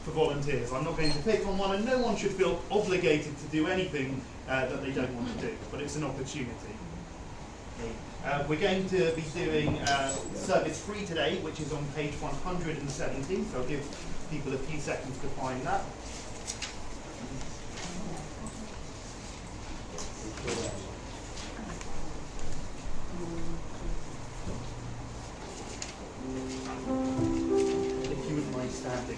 for volunteers. I'm not going to pick on one, and no one should feel obligated to do anything that they don't want to do, but it's an opportunity. We're going to be doing Service 3 today, which is on page 170, so I'll give people a few seconds to find that. If you wouldn't mind standing.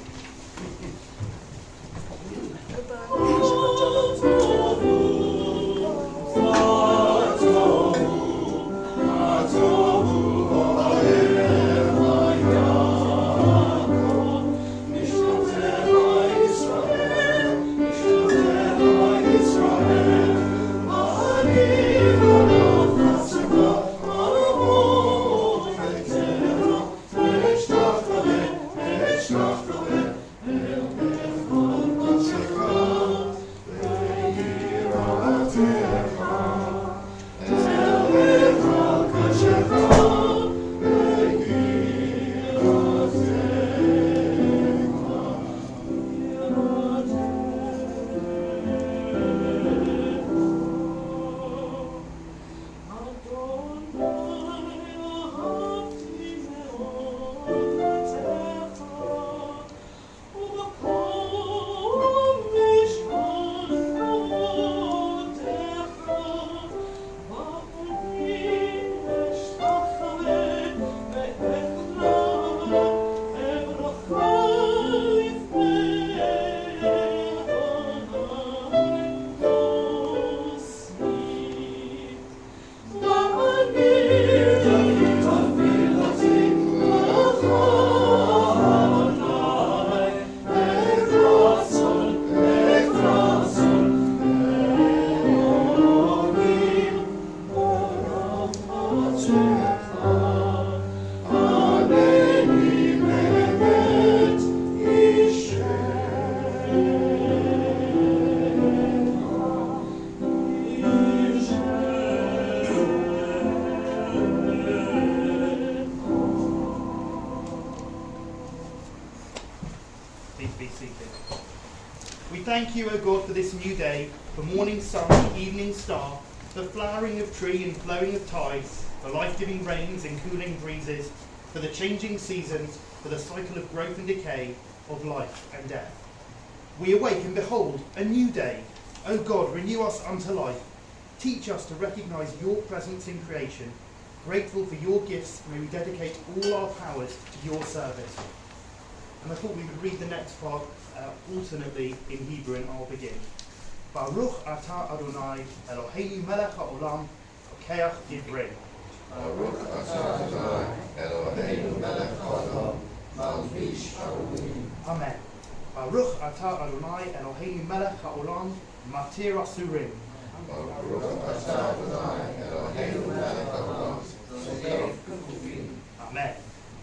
Thank you, O God, for this new day, for morning sun, evening star, the flowering of tree and flowing of tides, for life-giving rains and cooling breezes, for the changing seasons, for the cycle of growth and decay, of life and death. We awake and behold a new day. O God, renew us unto life. Teach us to recognize your presence in creation. Grateful for your gifts, may we dedicate all our powers to your service. And I thought we would read the next part alternately in Hebrew, and I'll begin. Baruch atah Adonai Eloheinu melech haolam hokeach divrei. Baruch atah Adonai Eloheinu melech haolam malbish haruim. Amen. Baruch atah Adonai Eloheinu melech haolam matir asurim. Baruch atah Adonai Eloheinu melech haolam soker ketuvim. Amen.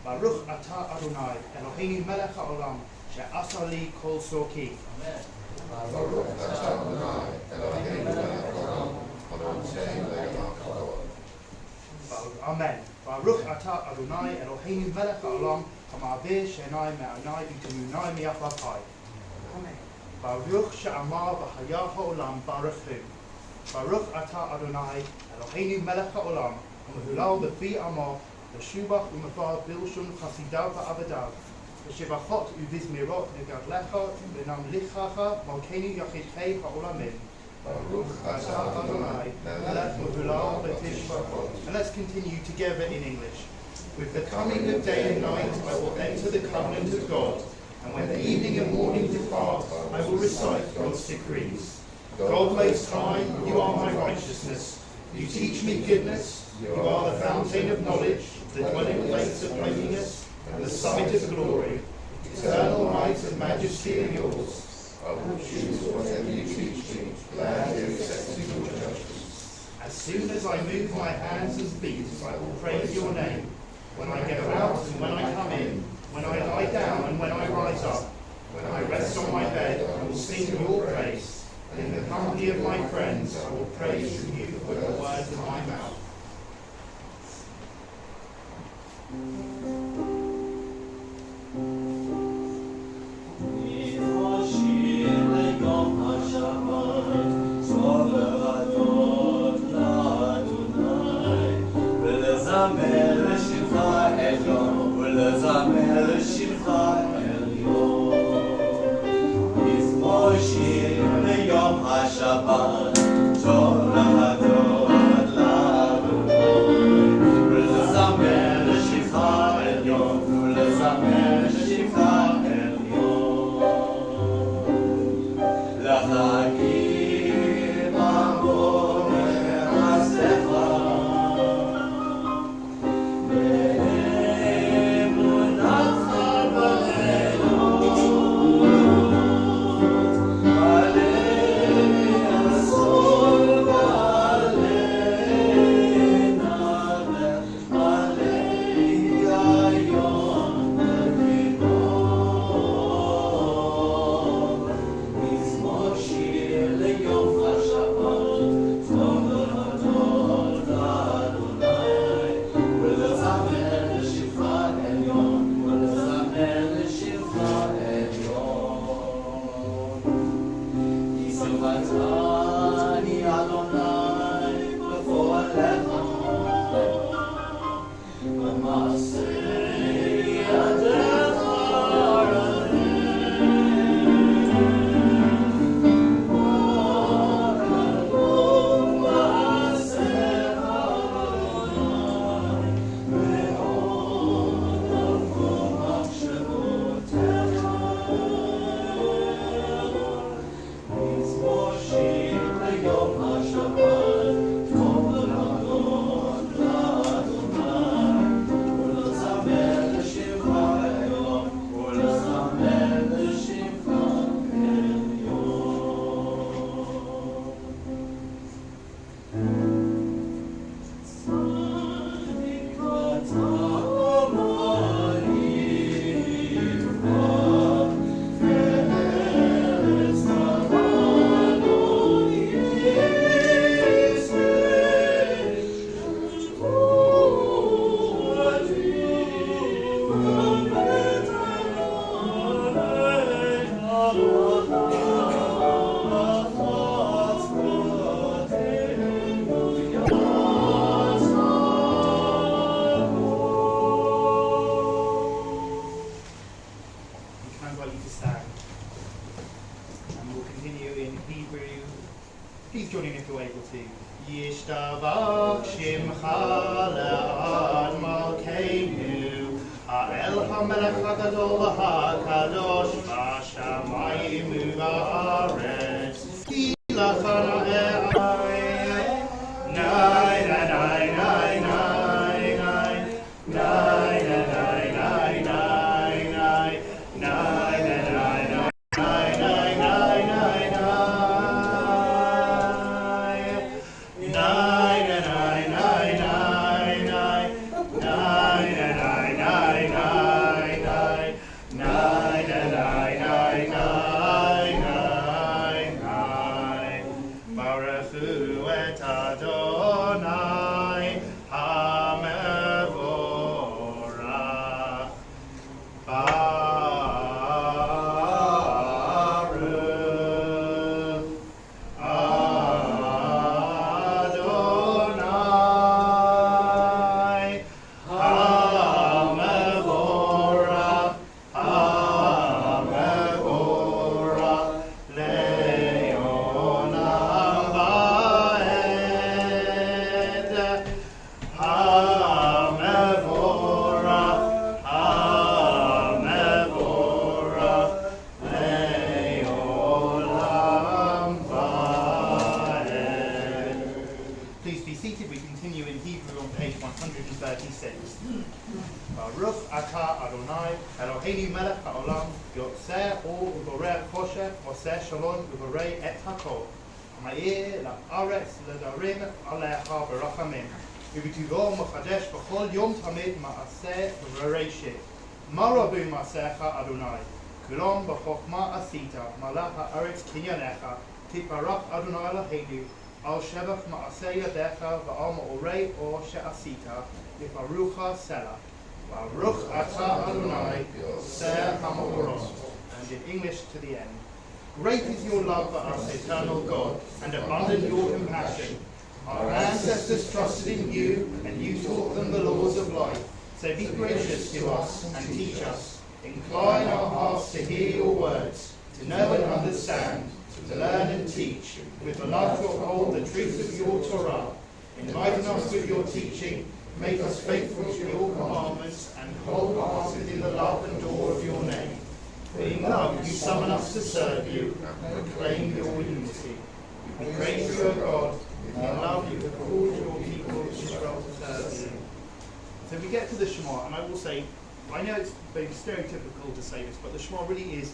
Baruch atah Adonai Eloheinu melech haolam she'asa li kol sorki. Amen. Baruch atah Adonai Eloheinu melech haolam hanotei le'am haolam. Amen. Baruch atah Adonai Eloheinu melech haolam hama'avir she'enai me'anai v'temunai mi'afapai. Amen. Baruch she'amar v'haya ha'olam baruch hu. Baruch atah Adonai Eloheinu melech haolam hamehulal b'fi amar v'shubach u'mafar bilshun chasidav v'avadav v'shivachot u'vizmirot negadlecha v'namlichacha malkeinu yachidkei ha'olamim. Baruch atah Adonai melech Mehulal v'tishbachot. And let's continue together in English. With the coming of day and night I will enter the covenant of God, and when the evening and morning depart I will recite God's decrees. God Most High, you are my righteousness. You teach me goodness. You are the fountain of knowledge, the dwelling place of holiness, and the summit of glory. Eternal might and majesty are yours. I will choose whatever you teach me, glad to accept your judgments. As soon as I move my hands and feet, I will praise your name. When I go out and when I come in, when I lie down and when I rise up, when I rest on my bed, I will sing your praise. And in the company of my friends, I will praise you with the words of my mouth. With Please join in if you're able to. Yishtabach Shimcha le'ad Malkeinu Ha'el HaMelech HaGadol HaKadosh B'Shamayim u'Ba'aretz Hilachana e'ai Nai nai nai nai nai nai nai nai nai nai nai Please be seated. We continue in Hebrew on page 136. Baruch atah Adonai Eloheinu melech haolam yotzeh or uboreh choshev oseh shalom uboreh et hakol ha'ma'ir la'aretz ledarim alecha barachamim ubituvo mochadesh b'chol yom tamid ma'aseh v'reishit ma rabu ma'asecha Adonai kulom b'chokhma asita malach ha'aretz kinyanecha titbarach Adonai Eloheinu Al Shevach Ma'aseh Yadecha Va'al Ma'orei Or She'asita V'Barucha Selah Baruch Atah Adonai Yoseh HaMa'orot. And in English to the end. Great is your love for us, eternal God, and abundant your compassion. Our ancestors trusted in you, and you taught them the laws of life. So be gracious to us and teach us. Incline our hearts to hear your words. to know and understand, to learn and teach, with the love to uphold the truth of your Torah. Enlighten us with your teaching, make us faithful to your commandments, and hold us within the love and door of your name. Being love, you summon us to serve you, and proclaim your unity. We praise you, O God. In love, you have called your people Israel to serve you. So we get to the Shema, and I will say, I know it's maybe stereotypical to say this, but the Shema really is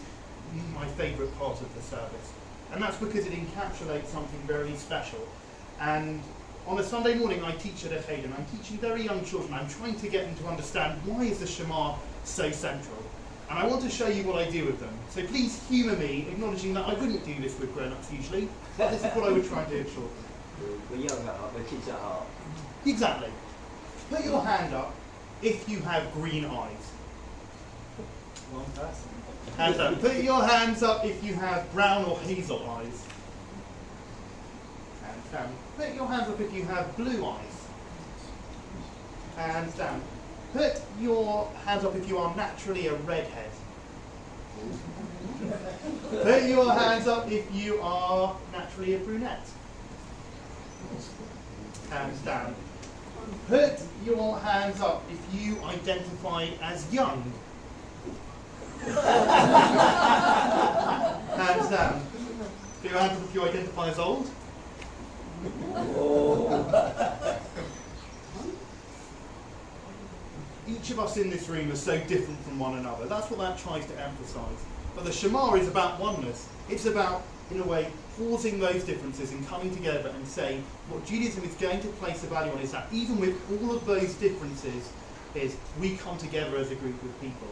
my favourite part of the service. And that's because it encapsulates something very special. And on a Sunday morning, I teach at a Cheder. I'm teaching very young children. I'm trying to get them to understand why is the Shema so central. And I want to show you what I do with them. So please humour me, acknowledging that I wouldn't do this with grown-ups usually, but this is what I would try and do with children. We're young at heart, we're kids at heart. Exactly. Put your hand up if you have green eyes. One person. Hands up. Put your hands up if you have brown or hazel eyes. Hands down. Put your hands up if you have blue eyes. Hands down. Put your hands up if you are naturally a redhead. Put your hands up if you are naturally a brunette. Hands down. Put your hands up if you identify as young. Hands down. Put your hands up if you identify as old. Each of us in this room are so different from one another. That's what that tries to emphasise. But the Shema is about oneness. It's about, in a way, pausing those differences and coming together and saying what Judaism is going to place a value on is that even with all of those differences, is we come together as a group of people.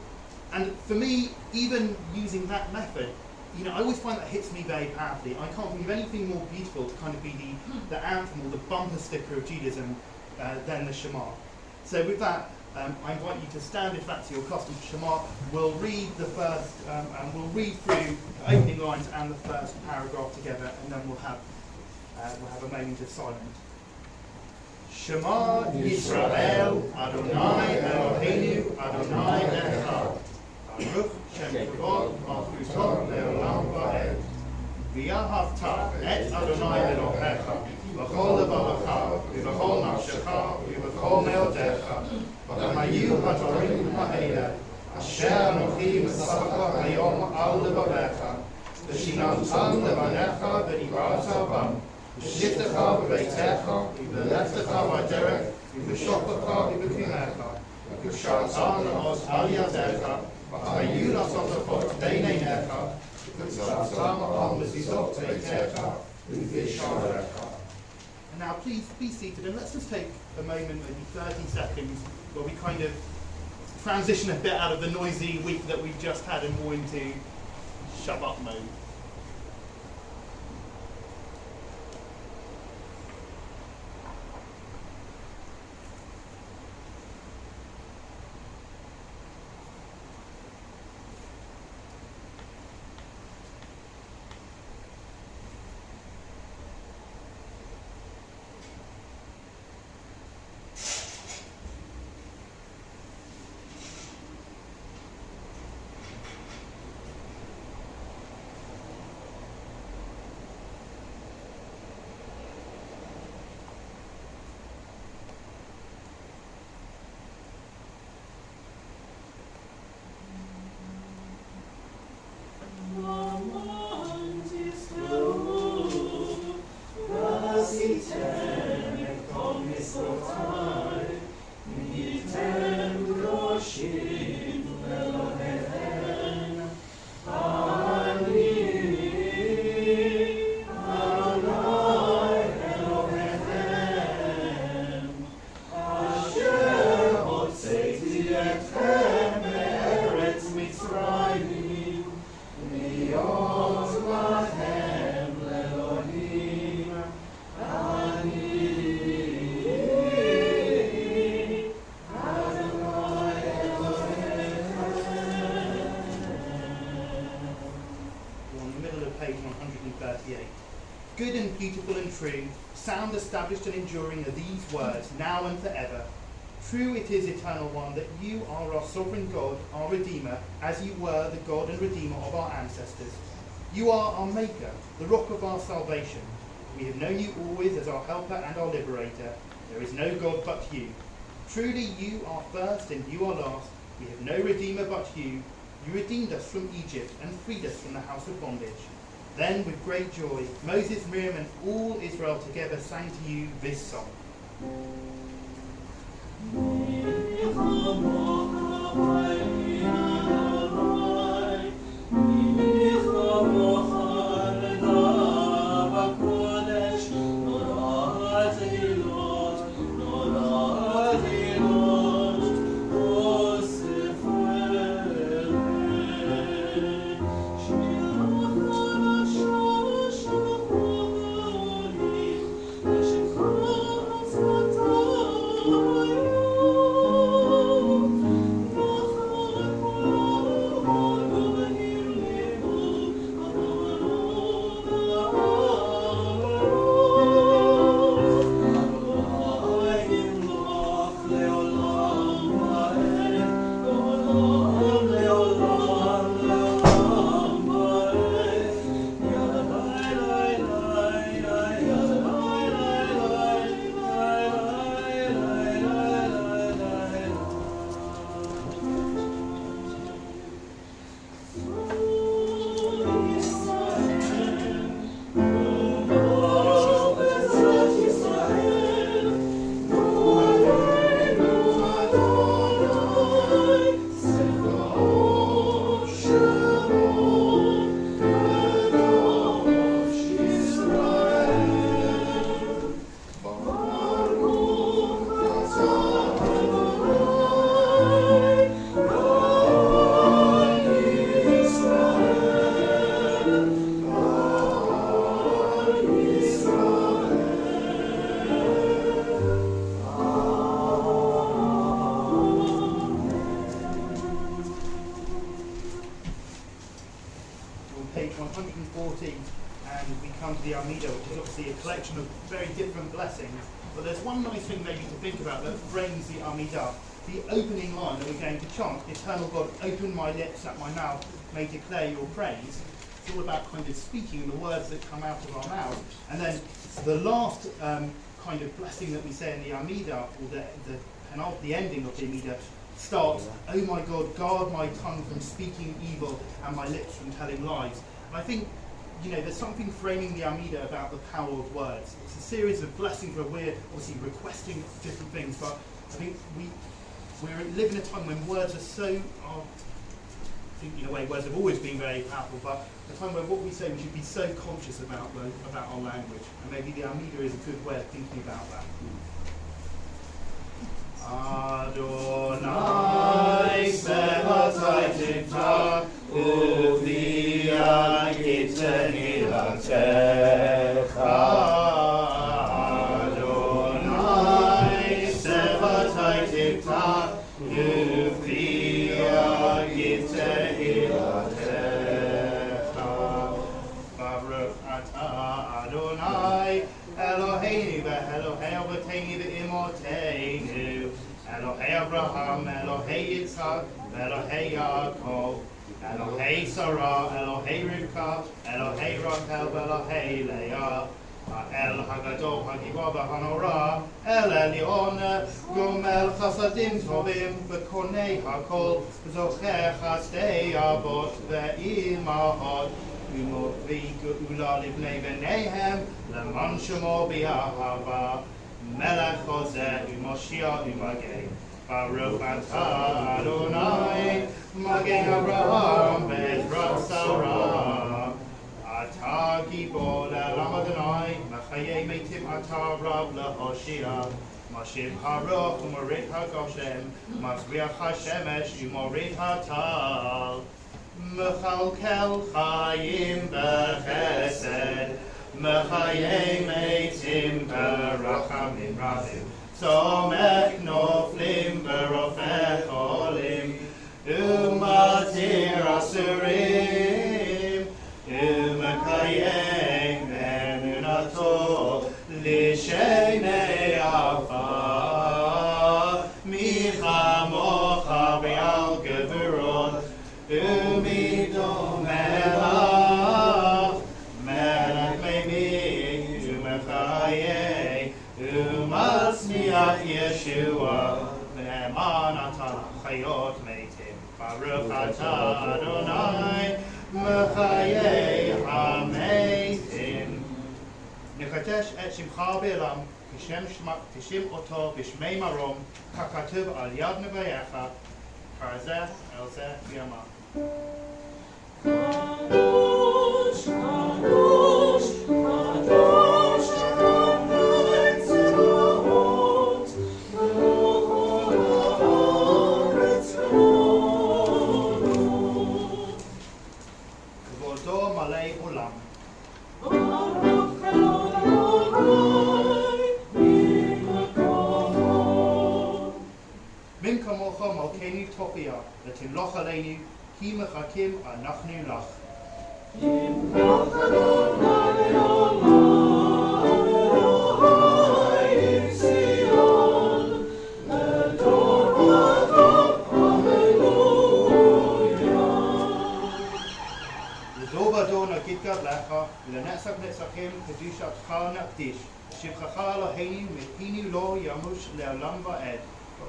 And for me, even using that method, you know, I always find that hits me very powerfully. I can't think of anything more beautiful to kind of be the anthem or the bumper sticker of Judaism than the Shema. So with that, I invite you to stand if that's your custom for Shema. We'll read the first, and we'll read through the opening lines and the first paragraph together, and then we'll have a moment of silence. Shema Yisrael, Adonai Eloheinu, Adonai Echad. Baruch Shem Kavod, Malchuto Leolam Va'ed. V'yahavta et Adonai Elohecha, v'chol levavecha, v'chol nafshecha, v'chol meodecha. V'hayu hadarim ha'eleh, asher anochi mesachcha hayom al levavecha, v'shinamtam levanecha v'dibrata bam, v'shiftecha v'beitecha, v'leftecha v'derech, v'shophecha v'bekinecha, v'kushartan la'os al yadecha, v'hayu lasotafot b'neinecha, v'kutzartam al mezizot beitecha, v'visharecha. And now please be seated, and let's just take a moment, maybe 30 seconds, where we kind of transition a bit out of the noisy week that we've just had and more into Shabbat mode. Good and beautiful and true, sound, established and enduring are these words, now and forever. True it is, eternal one, that you are our sovereign God, our Redeemer, as you were the God and Redeemer of our ancestors. You are our Maker, the rock of our salvation. We have known you always as our helper and our liberator. There is no God but you. Truly you are first and you are last. We have no Redeemer but you. You redeemed us from Egypt and freed us from the house of bondage. Then with great joy, Moses, Miriam and all Israel together sang to you this song. Page 140, and we come to the Armida, which is obviously a collection of very different blessings. But there's one nice thing maybe to think about that frames the Armida. The opening line that we're going to chant, Eternal God, open my lips that my mouth may declare your praise. It's all about kind of speaking the words that come out of our mouth. And then the last kind of blessing that we say in the Armida, or the ending of the Armida, starts, oh my God, guard my tongue from speaking evil and my lips from telling lies. And I think, there's something framing the Armida about the power of words. It's a series of blessings where we're obviously requesting different things, but I think we live in a time when words are so, I think in a way words have always been very powerful, but a time where what we say we should be so conscious about our language. And maybe the Armida is a good way of thinking about that. Adonai sevataytivta uvia gitenilatecha. Adonai sevataytivta uvia gitenilatecha. Baruch atah Adonai Eloheinu ve'Elohei Avotenu ve'Imotenu Elohei Abraham, Elohei Yitzhak, Elohei Yaakov, Elohei Sarah, Elohei Rivka, Elohei Rachel, Elohei Leah, El Hagadol Hagibah Hanora, El Elyon, Gomel Chasadim Tovim, Bekonei Hakol, Zocher Chasdei Avot ve'Imahot, Umot v'Geula Livnei V'Nehem, Leman Shemo B'Ahava. Melech Hoseh u'Moshiach u'Magei Baruch atah Adonai Magei Abraham Be'ezrat Sarah Atah Gibor Le'olam Adonai Mechayei Meitim Atah Rav Le'Hoshia Mashiv Haruch u'Morid HaGoshem Mazriach HaShemesh u'Morid HaTal Mechalkel Chayim B'Chesed Mechayei meitim berachamim ravim Somech noflim berofech olim Umatir asurim Umekayei menunato Lishenei alfa Michamocha be'al gevurot Umidom elai חיי המתים. נקדש את שמך בעולם, תשם אותו בשמי מרום, ככתוב על יד נביאך, כזה אל זה יאמר. Kadosh, Kadosh, Kadosh, Adonai Tzevaot, V'chol haaretz Elono. כבודו מלא עולם. Baruch Adonai, Yimkomo. מן כמוך מלכנו תופיע, ותמלוך עלינו, כי מחכים אנחנו לך. Yimkoch Adonai Eloi Zion, Ledor Vador, Hallelujah. וזו בדור נגיד גדלך, ולנצח נצחים קדושתך נקדיש. שבחך אלוהינו מפינו לא ימוש לעולם ועד.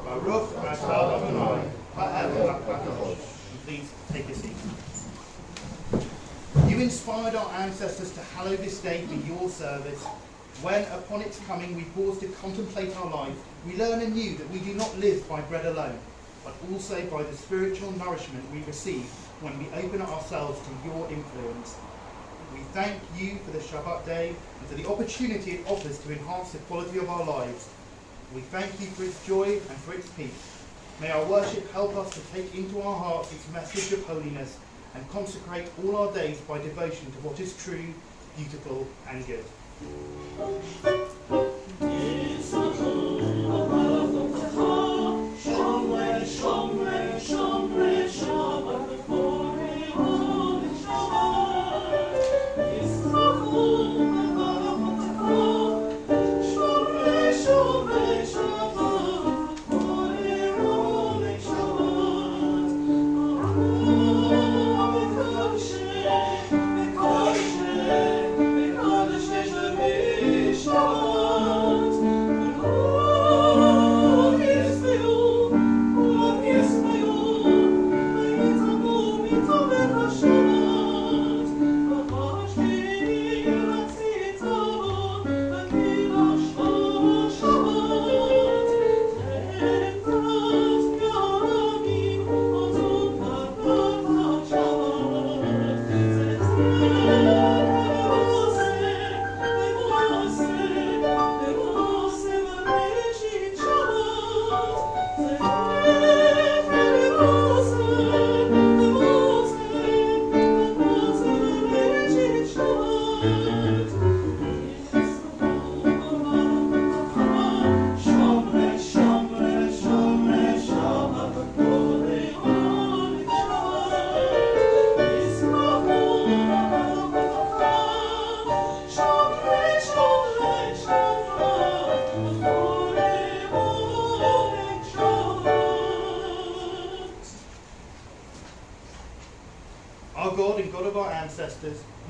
ברוך אתה אדוני, האל הקדוש. Please take a seat. You inspired our ancestors to hallow this day for your service. When, upon its coming, we pause to contemplate our life, we learn anew that we do not live by bread alone, but also by the spiritual nourishment we receive when we open ourselves to your influence. We thank you for the Shabbat day and for the opportunity it offers to enhance the quality of our lives. We thank you for its joy and for its peace. May our worship help us to take into our hearts its message of holiness and consecrate all our days by devotion to what is true, beautiful, and good.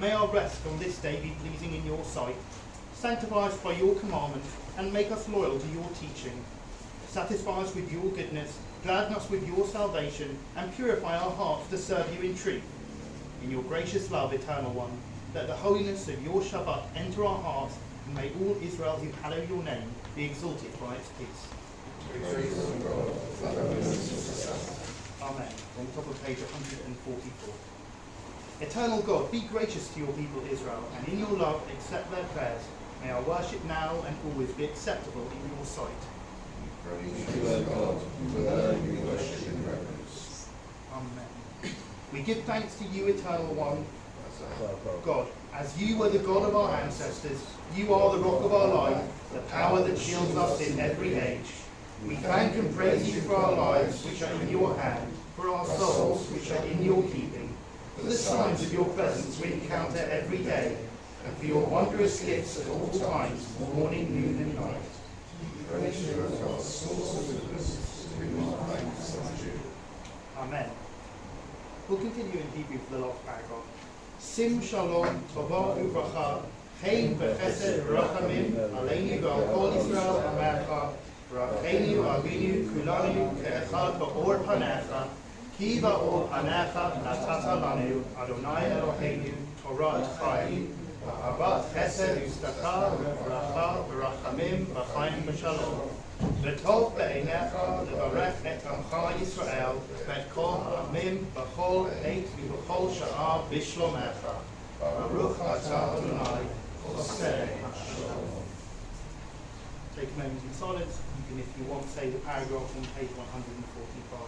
May our rest on this day be pleasing in your sight. Sanctify us by your commandments and make us loyal to your teaching. Satisfy us with your goodness, gladden us with your salvation, and purify our hearts to serve you in truth. In your gracious love, Eternal One, let the holiness of your Shabbat enter our hearts, and may all Israel who hallow your name be exalted by its peace. Amen. On top of page 144. Eternal God, be gracious to your people Israel, and in your love accept their prayers. May our worship now and always be acceptable in your sight. Praise you, O God, for there we worship in reverence. Amen. We give thanks to you, Eternal One, God, as you were the God of our ancestors, you are the rock of our life, the power that shields us in every age. We thank and praise you for our lives, which are in your hand, for our souls, which are in your keeping, for the signs of your presence we encounter every day, and for your wondrous gifts at all times, morning, noon, and night. Praise you, O God, source of goodness, to whom our thanks are due. Amen. We'll continue in Hebrew for the last paragraph. Sim shalom, tova uvracha, chen v'chesed v'rachamim, aleinu v'al kol Yisrael amecha, v'rachenu avinu kulanu ke'echad ba'or panecha, Ki ba'or panecha natata lanu, Adonai Eloheinu, Torah chaim, Ahavat chesed u'tzedakah, v'racha v'rachamim, v'chaim v'shalom. V'tov be'einecha levarech et amcha Yisrael, v'et kol ha'amim b'chol eit v'b'chol sha'ah b'shlomecha. Baruch atah Adonai, oseh ha'shalom. Take a moment in silence. You can, if you want, say the paragraph on page 145.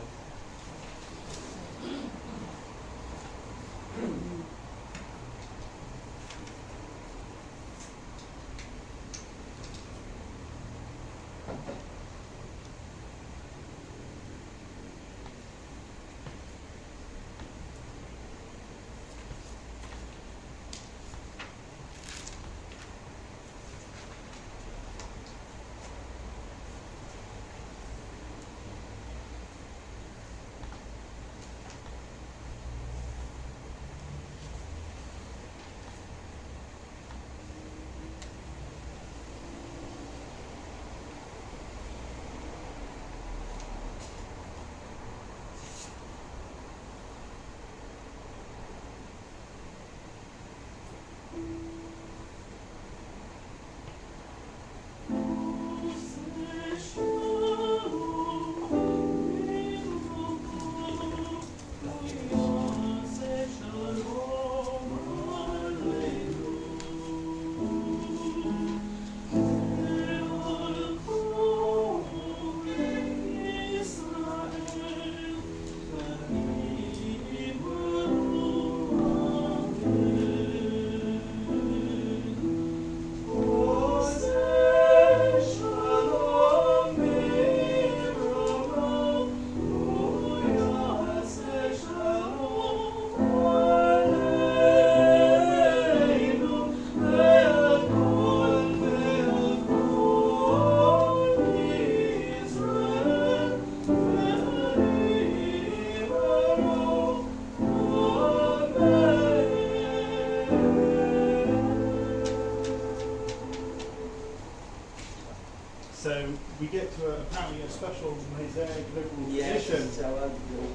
So we get to apparently a special Mosaic liberal tradition. So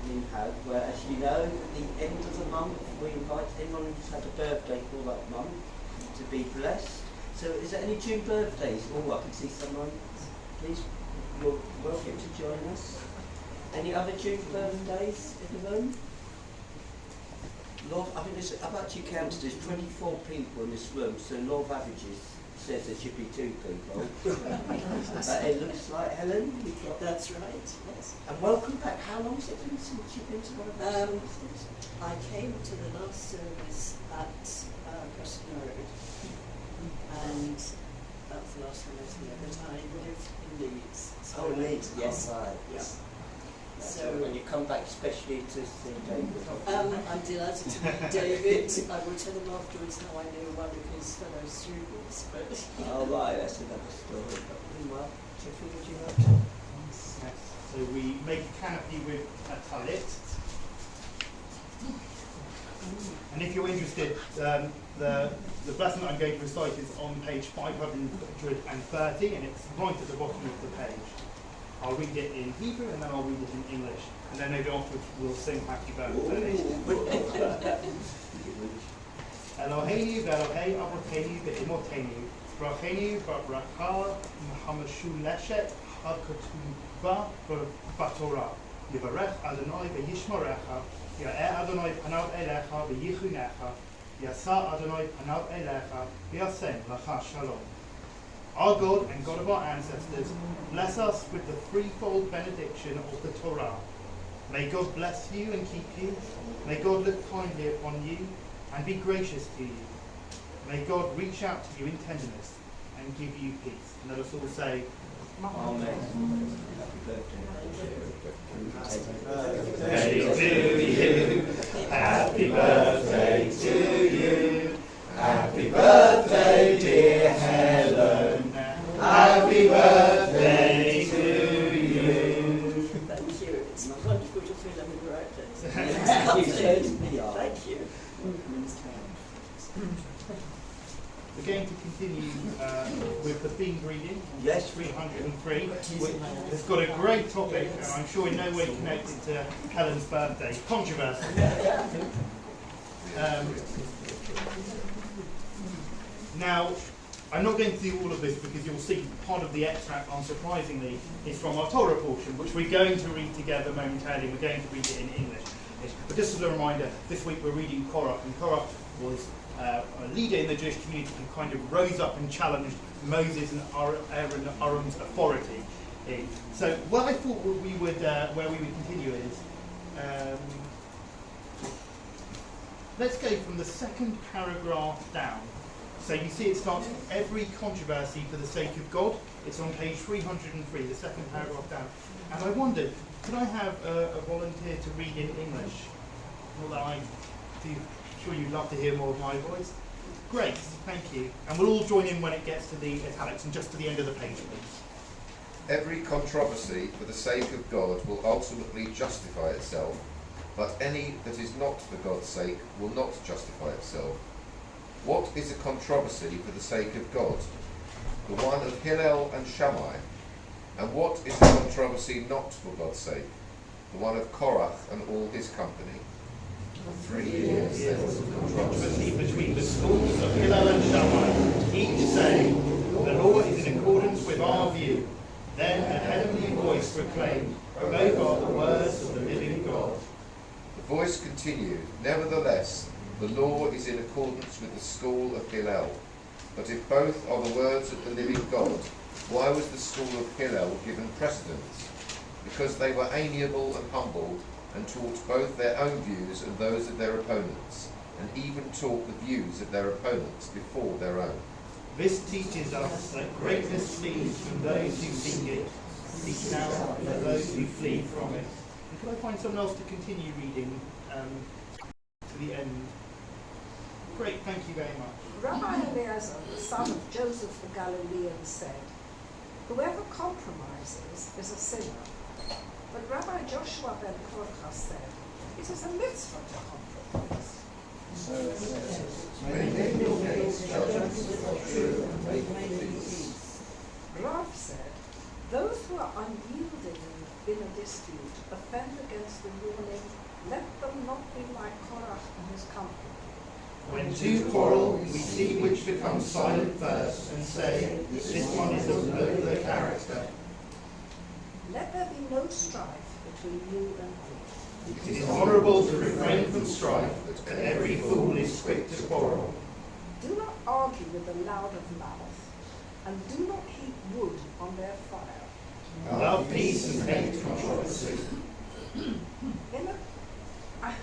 we have, where, as you know, at the end of the month, we invite anyone who's had a birthday for that month to be blessed. So is there any June birthdays? Oh, I can see someone. Please, you're welcome to join us. Any other June birthdays in the room? Law, I think there's, I've actually counted, there's 24 people in this room, so law of averages says there should be 2 people. But it looks like, Helen, you've got... That's right, yes. And welcome back. How long has it been since you've been to one of our services? I came to the last service at Preston Road, and that was the last time I was here, but I live in Leeds. So Oh, Leeds, yes. Yeah. Right. Yeah. So, and you come back especially to see David? I'm delighted to meet David. I will tell him afterwards how I knew one of his fellow students. But Oh, right, that's another story. Well, Jeffrey, would you like to? Yes. So we make a canopy with a talit. And if you're interested, the blessing that I'm going to recite is on page 530, and it's right at the bottom of the page. I'll read it in Hebrew and then I'll read it in English. And then maybe afterwards we'll sing Happy Birthday. Eloheinu ve'Elohei Avotenu ve'imotenu, Brachenu v'bracha hamashuleshet ha'ketuba b'Torah. Yivarech Adonai ve'yishmarecha, Ya'eh Adonai panav elecha ve'yichunecha, Yasa Adonai panav elecha ve'yasem lacha shalom. Our God and God of our ancestors, bless us with the threefold benediction of the Torah. May God bless you and keep you. May God look kindly upon you and be gracious to you. May God reach out to you in tenderness and give you peace. And let us all say, Amen. Happy birthday to you. Happy birthday to you. Happy birthday, dear Helen. Happy birthday to you. thank you. It's wonderful to feel I'm in the right place. You certainly are. Thank you. We're going to continue with the themed reading, Yes. 303. It's got a great topic, and I'm sure in no way connected to Helen's birthday. Controversy. Now, I'm not going to do all of this because you'll see part of the extract, unsurprisingly, is from our Torah portion, which we're going to read together momentarily. We're going to read it in English. But just as a reminder, this week we're reading Korach, and Korach was a leader in the Jewish community who kind of rose up and challenged Moses and Aaron and Aaron's authority. So what I thought where we would continue is, let's go from the second paragraph down. So you see it starts with every controversy for the sake of God. It's on page 303, the second paragraph down. And I wondered, could I have a volunteer to read in English? Not that I do, sure you'd love to hear more of my voice. Great, thank you. And we'll all join in when it gets to the italics and just to the end of the page, please. Every controversy for the sake of God will ultimately justify itself, but any that is not for God's sake will not justify itself. What is a controversy for the sake of God? The one of Hillel and Shammai. And what is a controversy not for God's sake? The one of Korach and all his company. For 3 years there was a controversy between the schools of Hillel and Shammai, each saying, the law is in accordance with our view. Then a heavenly voice proclaimed, both are the words of the living God. The voice continued, nevertheless, the law is in accordance with the school of Hillel. But if both are the words of the living God, why was the school of Hillel given precedence? Because they were amiable and humble, and taught both their own views and those of their opponents, and even taught the views of their opponents before their own. This teaches us that greatness flees from those who seek it, seeks out for those who flee from it. And could I find someone else to continue reading to the end? Great, thank you very much. Rabbi Eliezer, the son of Joseph the Galilean, said, whoever compromises is a sinner. But Rabbi Joshua ben Korcha said, it is a mitzvah to compromise. Rav said, those who are unyielding in a dispute offend against the ruling, let them not be like Korach and his company. When two quarrel, we see which becomes silent first, and say, this one is of nobler character. Let there be no strife between you and me. It is honourable to refrain from strife, but every fool is quick to quarrel. Do not argue with the loud of mouth, and do not heap wood on their fire. Love peace and hate controversy. I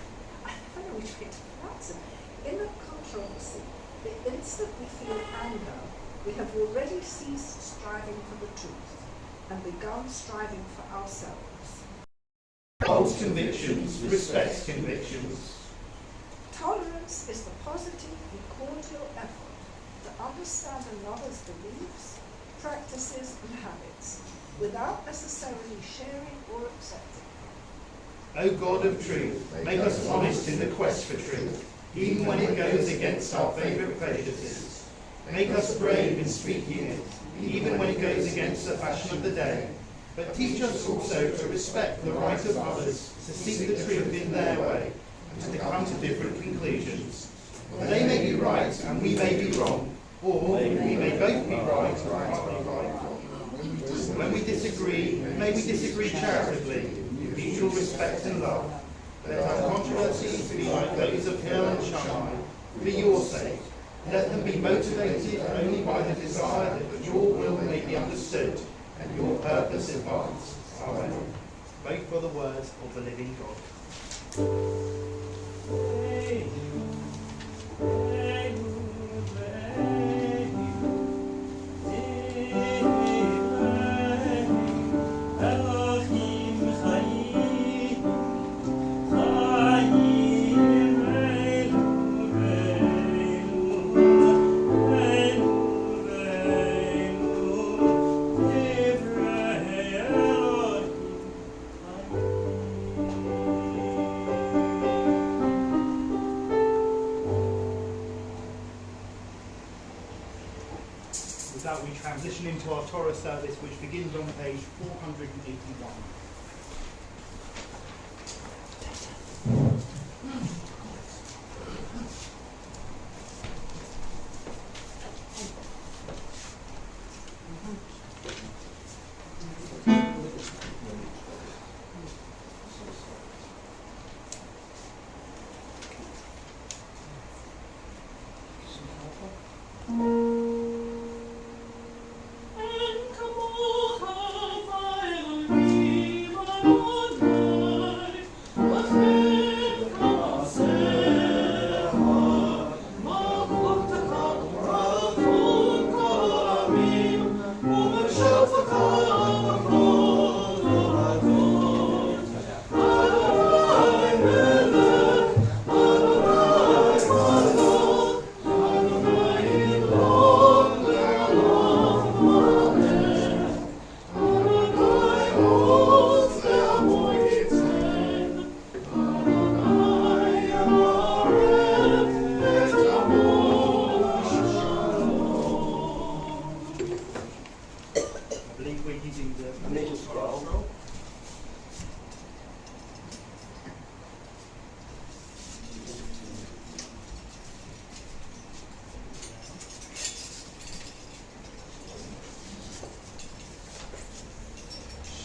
don't know which way to pronounce it. In a controversy, the instant we feel anger, we have already ceased striving for the truth and begun striving for ourselves. Holds convictions, respects convictions. Tolerance is the positive and cordial effort to understand another's beliefs, practices, and habits without necessarily sharing or accepting them. O God of truth, make us honest in the quest for truth, even when it goes against our favourite prejudices. Make us brave in speaking it, even when it goes against the fashion of the day. But teach us also to respect the right of others, to seek the truth in their way, and to come to different conclusions. They may be right and we may be wrong, or we may both be right and partly right. When we disagree, may we disagree charitably, with mutual respect and love. Let our controversies be like those of Hillel and Shammai, for your sake. Let them be motivated only by the desire that your will may be understood and your purpose advanced. Amen. Both for the words of the living God. that, we transition into our Torah service, which begins on page 481.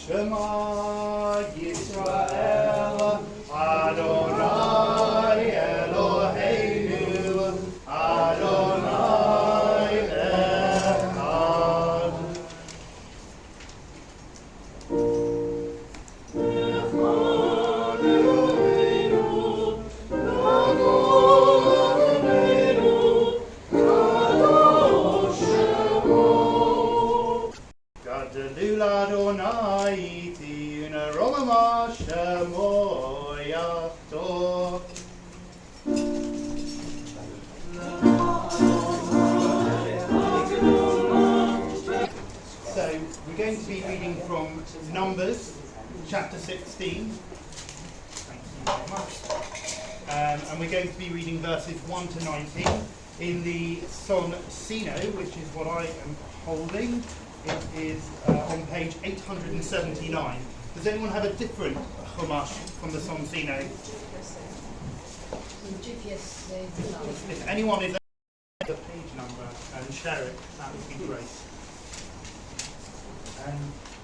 Shema Yisrael, Adonai Eloheinu, Adonai Echad. Gadolul Adonai Tiuna Rolama Shemoyachto. So we're going to be reading from Numbers chapter 16. Thank you very much. And we're going to be reading verses 1 to 19 in the Son Sino, which is what I am holding. It is on page 879. Does anyone have a different Chumash from the Son Sino? If anyone is the page number and share it, that would be great. And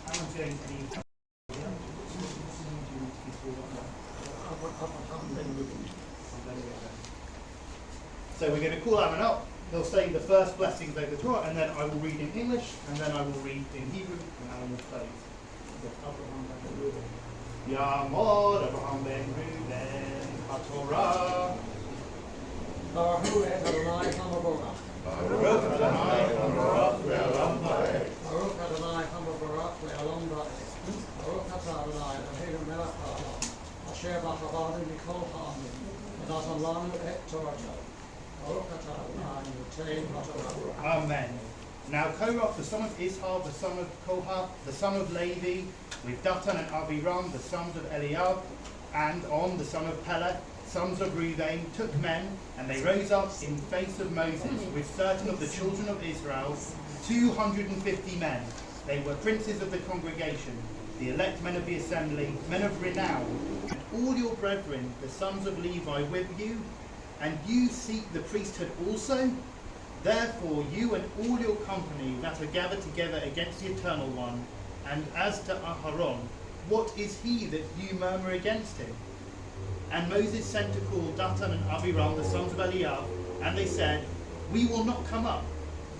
I'm going to need. So we're going to call Aaron up. He'll say the first blessings over the Torah, and then I will read in English, and then I will read in Hebrew, and Aaron will close. Yamod Abraham ben Reuben HaTorah. Baruch Adonai HaMavorach. Baruch Adonai HaMavorach Le'olam Va'ed. Baruch Adonai HaMavorach Le'olam Va'ed. Baruch Atah Adonai Eloheinu melech ha'olam, asher b'chavanu mikol ha'amim, v'natan lanu et Torato. Baruch Atah Adonai Yotein HaTorah. Amen. Now Korach, the son of Ishar, the son of Kohath, the son of Levi, with Datan and Abiram, the sons of Eliab, and On, the son of Peleth, sons of Reuben, took men, and they rose up in face of Moses with certain of the children of Israel, 250 men. They were princes of the congregation, the elect men of the assembly, men of renown, and all your brethren, the sons of Levi, with you, and you seek the priesthood also? Therefore you and all your company that are gathered together against the Eternal One, and as to Aharon, what is he that you murmur against him? And Moses sent to call Datan and Abiram, the sons of Eliab, and they said, we will not come up.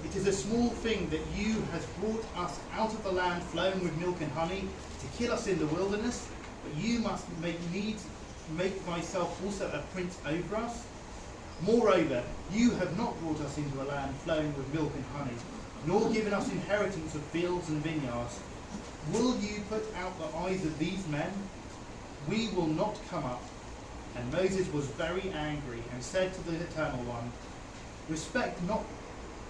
It is a small thing that you has brought us out of the land flowing with milk and honey, to kill us in the wilderness, but you must make myself also a prince over us. Moreover, you have not brought us into a land flowing with milk and honey, nor given us inheritance of fields and vineyards. Will you put out the eyes of these men? We will not come up. And Moses was very angry and said to the Eternal One, respect not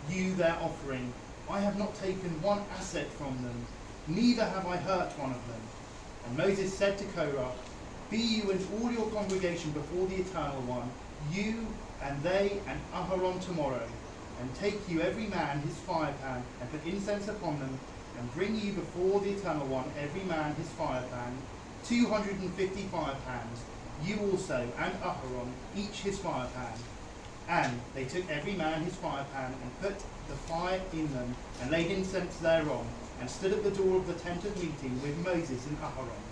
you their offering. I have not taken one asset from them, neither have I hurt one of them. And Moses said to Korah, be you and all your congregation before the Eternal One, you and they and Aharon tomorrow. And take you every man his firepan, and put incense upon them, and bring you before the Eternal One every man his firepan, 250 firepans, you also and Aharon, each his firepan. And they took every man his firepan, and put the fire in them, and laid incense thereon, and stood at the door of the tent of meeting with Moses and Aharon.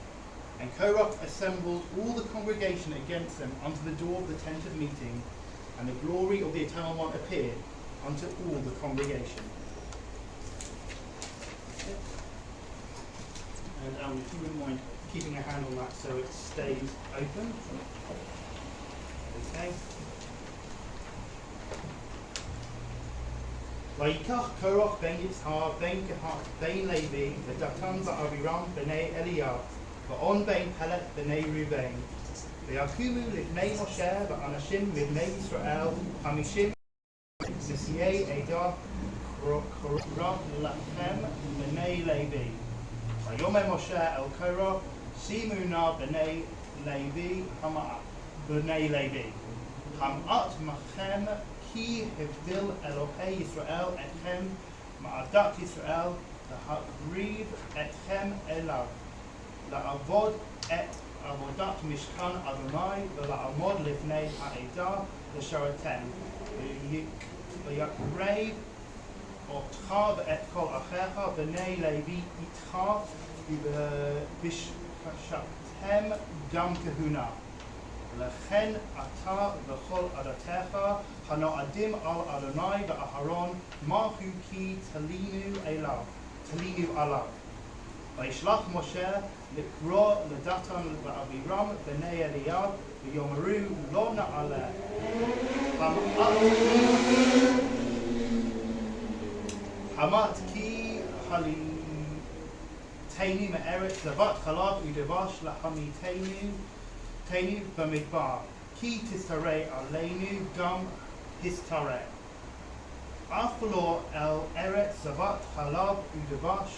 And Korah assembled all the congregation against them unto the door of the tent of meeting, and the glory of the Eternal One appeared unto all the congregation. And if you wouldn't mind keeping a hand on that so it stays open. Okay. Vayikach Korach ben Yitzhar ben Kehat ben Levi v'datan v'Aviram b'nei Eliyav v'on ben Pelech b'nei Ruvain v'yakumu livnei Moshe v'anashim livnei Yisrael hamishim Nesiei Edah Korach lachem b'nei Levi v'yomei Moshe el Korach simu na b'nei Levi hama'at b'nei Levi ham'at machem Ki hevdil Elohei Yisrael etchem ma'adat Yisrael lahakriv etchem elav la'avod et avodat mishkan Adonai v'la'amod lifnei ha'edah l'sharatem v'yakrev otcha v'et kol achecha b'nei Levi itcha v'bishkashatem gam kahuna לכן אתה וכל עדתך הנועדים על אדוני ואהרון מהו כי תלינו עליו. וישלח משה לקרוא לדתן ואבירם בני אליהו ויאמרו לא נעלה. המת כי חליתני מארץ זבת חלב ודבש לחמיתנו Tenu b'midbar, ki tistarei aleinu gam histarei. Aflo el eret zavat halav udevash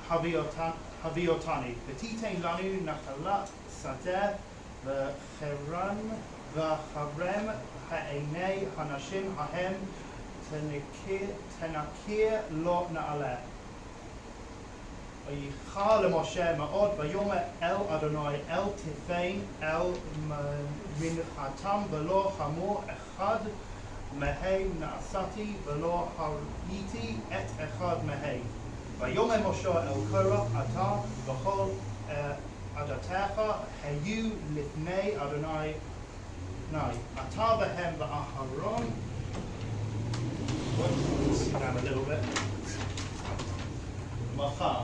haviotani. V'titein lanu nachalat sadeh v'charem ha'enei hanashim hahem tenakir lo na'aleh. ויכל למשה מאוד ויאמר אל אדוני אל תיתן אל מנחתם ולא חמור אחד מהם נעשיתי ולא הראיתי את אחד מהם. ויאמר משה אל קורח אתה וכל עדתך היו לפני אדוני אתה והם ואהרון. Let's sit down a little bit. מחר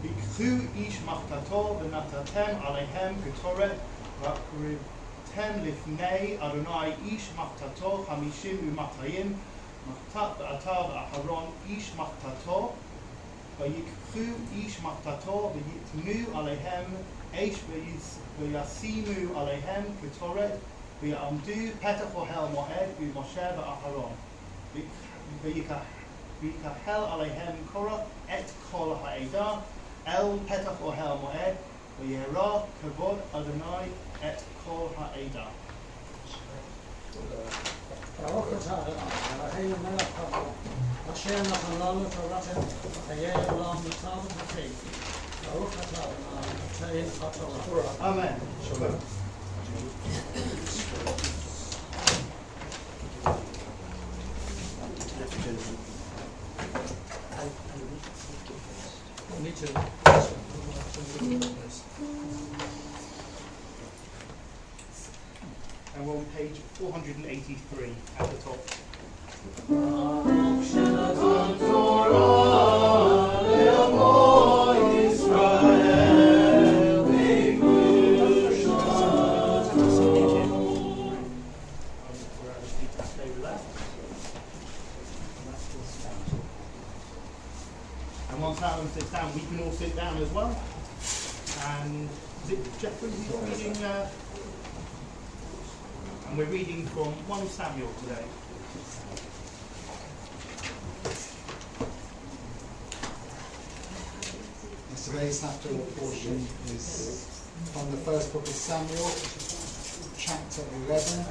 ויקחו איש מחתתו ונתתם עליהם קטורת והקרבתם לפני אדוני איש מחתתו 50 ומאתיים מחתת ואתה ואהרון איש מחתתו ויקחו איש מחתתו ויתנו עליהם אש וישימו עליהם קטורת ויעמדו פתח אוהל מועד ומשה ואהרון ויקהל עליהם קורח את כל העדה אל פתח אוהל מועד וירא כבוד אדוני את כל העדה. ברוך אתה אלוהינו מלך העולם אשר נתן לנו תורתך וחיי עולם מצב וחי. ברוך אתה אדוני נותן התורה. אמן. שלום. Me too. And we're on page 483 at the top. And once that one sits down, we can all sit down as well. And is it Jeffrey who's reading? And we're reading from 1 Samuel today. Today's pastoral portion is from the first book of Samuel, chapter chapter 11,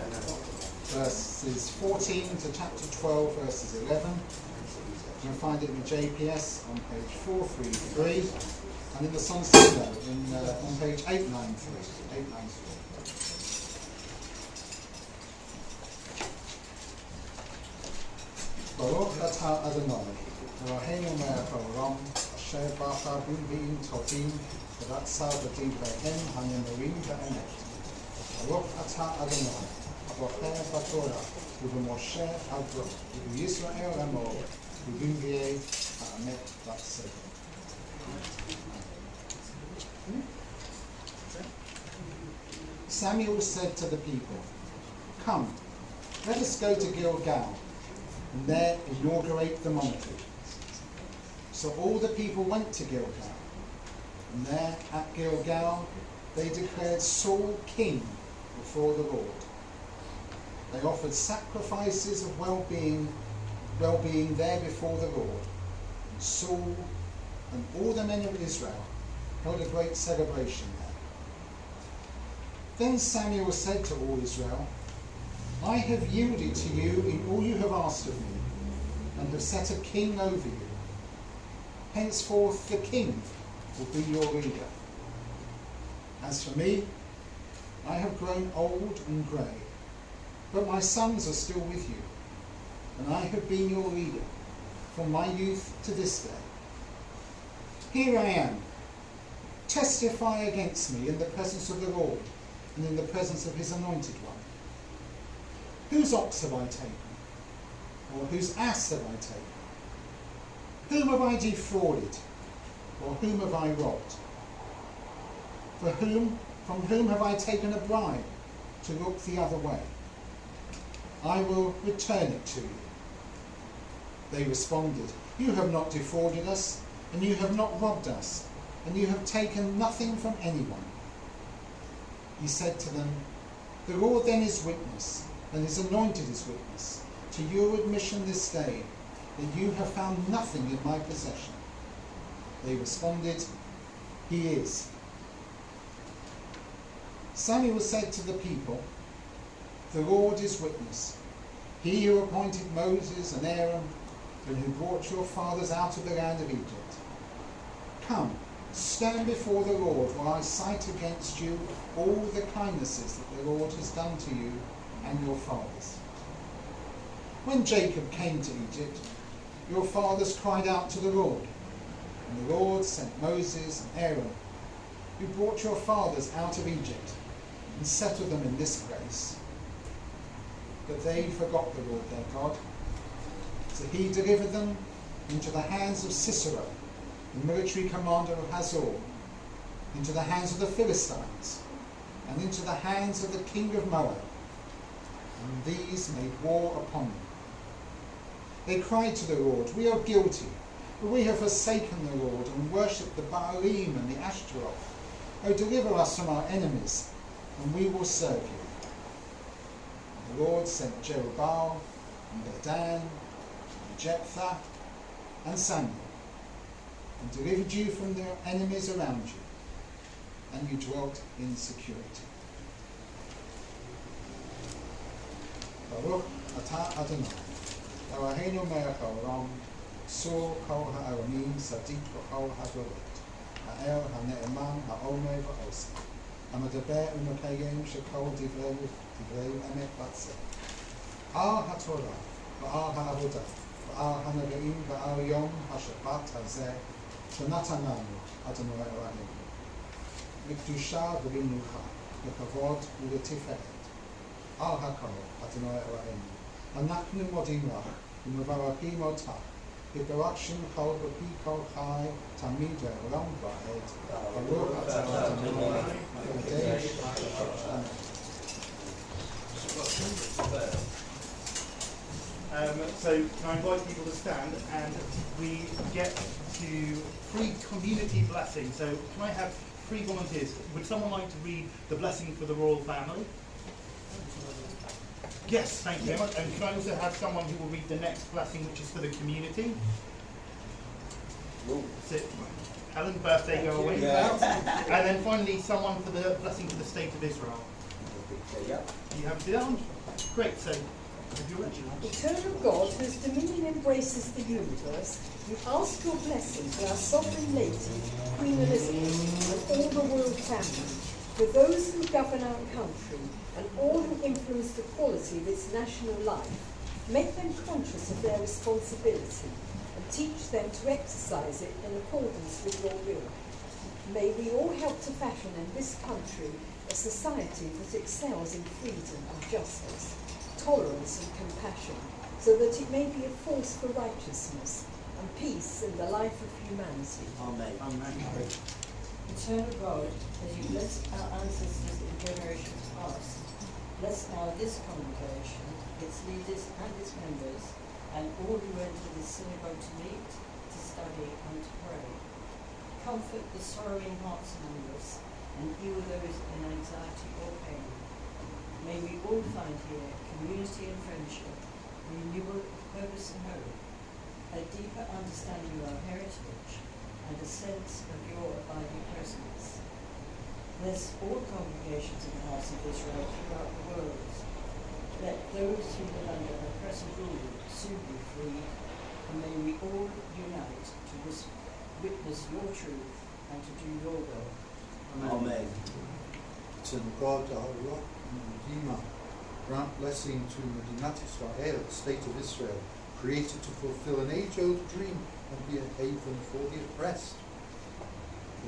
verses 14 to chapter 12, verses 11. You can find it in the JPS on page 433, and in the Sonsino on page 893. Baruch atah Adonai, Eloheinu melech haolam, asher bacha b'nbi'im tovim, v'ratza b'divreihem hanemurim b'emet. Baruch atah Adonai, abocher b'torah, u'b'moshe avro, u'b'Yisrael emor, u'b'nbi'ei ha'emet v'tzedek. Samuel said to the people, "Come, let us go to Gilgal, and there inaugurate the monarchy." So all the people went to Gilgal, and there at Gilgal they declared Saul king before the Lord. They offered sacrifices of well-being there before the Lord. And Saul and all the men of Israel held a great celebration there. Then Samuel said to all Israel, "I have yielded to you in all you have asked of me, and have set a king over you. Henceforth the king will be your leader. As for me, I have grown old and grey, but my sons are still with you, and I have been your leader from my youth to this day. Here I am. Testify against me in the presence of the Lord and in the presence of his anointed one. Whose ox have I taken? Or whose ass have I taken? Whom have I defrauded? Or whom have I robbed? From whom have I taken a bribe to look the other way? I will return it to you." They responded, "You have not defrauded us, and you have not robbed us, and you have taken nothing from anyone." He said to them, "The Lord then is witness, and his anointed is witness, to your admission this day, that you have found nothing in my possession." They responded, "He is." Samuel said to the people, "The Lord is witness, he who appointed Moses and Aaron, and who brought your fathers out of the land of Egypt. Come, stand before the Lord while I cite against you all the kindnesses that the Lord has done to you and your fathers. When Jacob came to Egypt, your fathers cried out to the Lord, and the Lord sent Moses and Aaron, who brought your fathers out of Egypt and settled them in this place. But they forgot the Lord their God, so he delivered them into the hands of Sisera, the military commander of Hazor, into the hands of the Philistines, and into the hands of the king of Moab, and these made war upon them. They cried to the Lord, "We are guilty, for we have forsaken the Lord and worshipped the Baalim and the Ashtaroth. O deliver us from our enemies, and we will serve you." The Lord sent Jerubbaal, and Bedan, and Jephthah, and Samuel, and delivered you from the enemies around you, and you dwelt in security. Baruch atah Adonai, Eloheinu melech haolam, sur kol ha'olamim, sadik b'chol ha'dorot, ha'el ha'ne'eman ha'omer v'oseh, ha'medaber u'mekayem shekol divrei emet v'tzedek. Al ha'torah v'al ha'avodah v'al ha'nevi'im v'al yom ha'shabbat hazeh שנתננו אדוני אלוהינו, לקדושה ולמנוחה, לכבוד ולתפארת. על הכל, אדוני אלוהינו, אנחנו מודים לך ומברכים אותך, בברך שמך בפי כל חי, תמיד לעולם ועד. ברוך אתה אדוני, קודש אמן. So can I invite people to stand, and we get to free community blessing. So can I have 3 volunteers? Would someone like to read the blessing for the royal family? Yes, thank you very much. And can I also have someone who will read the next blessing, which is for the community? That's it. Helen, birthday girl, wait. And then finally someone for the blessing for the state of Israel. Yeah. You have the arm? Great, so have you ready? Eternal God, whose dominion embraces the universe, we ask your blessing for our sovereign lady, Queen Elizabeth, and all the royal family, for those who govern our country, and all who influence the quality of its national life. Make them conscious of their responsibility, and teach them to exercise it in accordance with your will. May we all help to fashion in this country a society that excels in freedom and justice, tolerance and compassion, so that it may be a force for righteousness and peace in the life of humanity. Amen. Amen. Eternal God, as you blessed our ancestors in generations past, bless now this congregation, its leaders and its members, and all who enter this synagogue to meet, to study and to pray. Comfort the sorrowing hearts among us, and heal those in anxiety or pain. May we all find here community and friendship, renewal of purpose and hope, a deeper understanding of our heritage, and a sense of your abiding presence. Bless all congregations in the house of Israel throughout the world. Let those who live under oppressive rule soon be freed, and may we all unite to witness your truth and to do your will. Amen. Eternal God, our rock and Redeemer, grant blessing to Medinat Israel, the state of Israel, created to fulfill an age-old dream and be a haven for the oppressed.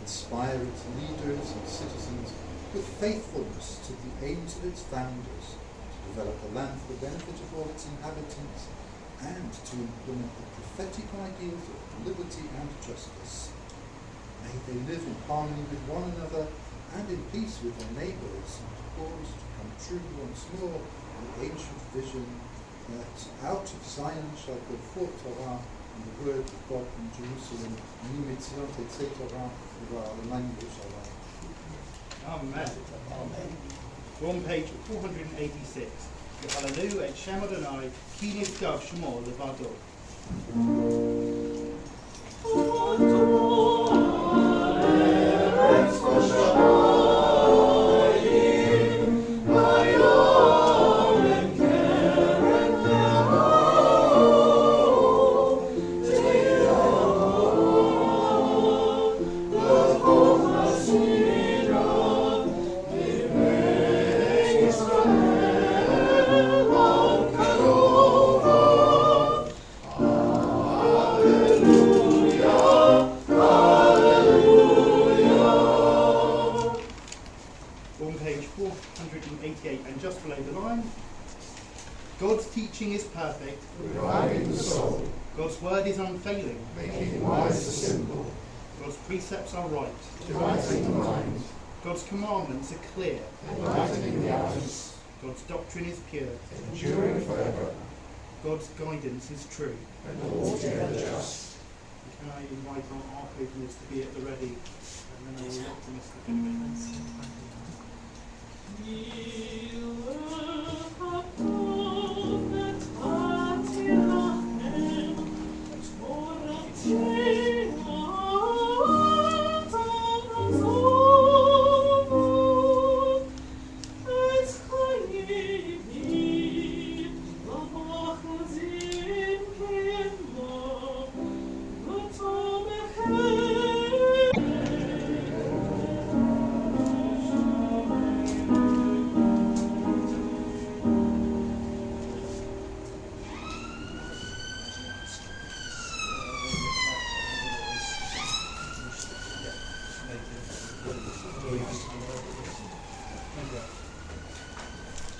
Inspire its leaders and citizens with faithfulness to the aims of its founders, to develop a land for the benefit of all its inhabitants, and to implement the prophetic ideals of liberty and justice. May they live in harmony with one another and in peace with their neighbours, and cause to come true once more the ancient vision that out of Zion shall go forth Torah, and the word of God from Jerusalem, Nimitzion Tetzei Torah, the language of Amen. Amen. We're on page 486. Hallelujah, et Shem Adonai, ki nishkav shmo levado. And just below the line, God's teaching is perfect, reviving the soul, God's word is unfailing, making wise the simple, God's precepts are right, delighting the mind, God's commandments are clear, enlightening the eyes, God's doctrine is pure, enduring forever, God's guidance is true. and altogether just. Can I invite our ark openers to be at the ready, and then I will look to Mr. Finnegan.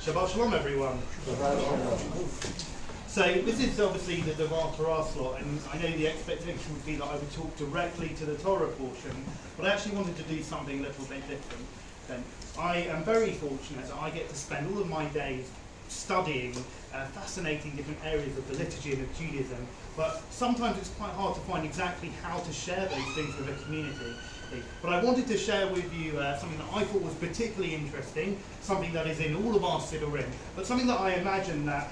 Shabbat Shalom, everyone. So this is obviously the Devar Torah slot, and I know the expectation would be that I would talk directly to the Torah portion, but I actually wanted to do something a little bit different. Then I am very fortunate that I get to spend all of my days studying fascinating different areas of the liturgy and of Judaism, but sometimes it's quite hard to find exactly how to share those things with a community. But I wanted to share with you something that I thought was particularly interesting, something that is in all of our Siddurim, but something that I imagine that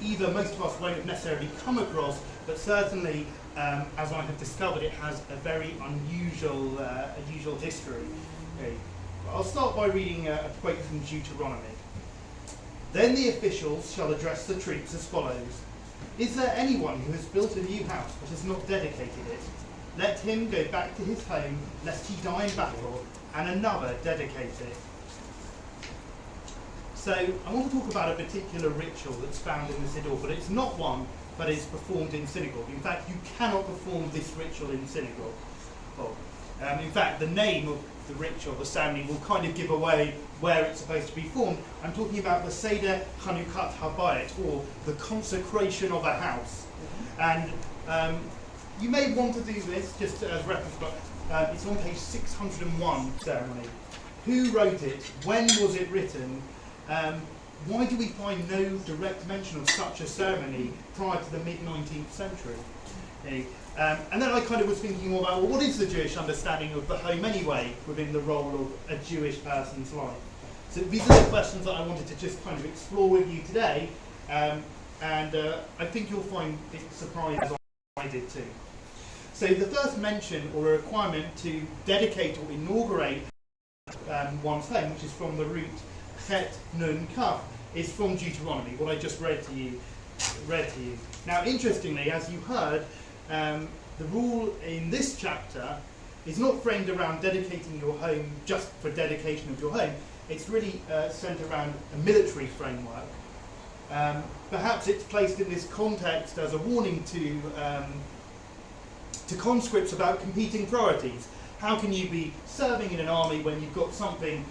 either most of us won't have necessarily come across, but certainly, as I have discovered, it has a very unusual history. Okay. I'll start by reading a quote from Deuteronomy. Then the officials shall address the troops as follows. Is there anyone who has built a new house but has not dedicated it? Let him go back to his home, lest he die in battle, and another dedicate it. So I want to talk about a particular ritual that's found in the Siddur, but it's not one that is performed in synagogue. In fact, you cannot perform this ritual in synagogue. Well, in fact, the name of the ritual, the ceremony, will kind of give away where it's supposed to be formed. I'm talking about the Seder Chanukat Habayit, or the consecration of a house. And you may want to do this just as reference, but it's on page 601 ceremony. Who wrote it? When was it written? Why do we find no direct mention of such a ceremony prior to the mid-19th century? Okay. And then I kind of was thinking more about, well, what is the Jewish understanding of the home anyway within the role of a Jewish person's life? So these are the questions that I wanted to just kind of explore with you today, and I think you'll find it surprising as I did too. So the first mention or a requirement to dedicate or inaugurate one's home, which is from the root Chet Nun Kaf, is from Deuteronomy, what I just read to you. Now, interestingly, as you heard, the rule in this chapter is not framed around dedicating your home just for dedication of your home. It's really centered around a military framework. Perhaps it's placed in this context as a warning to conscripts about competing priorities. How can you be serving in an army when you've got something,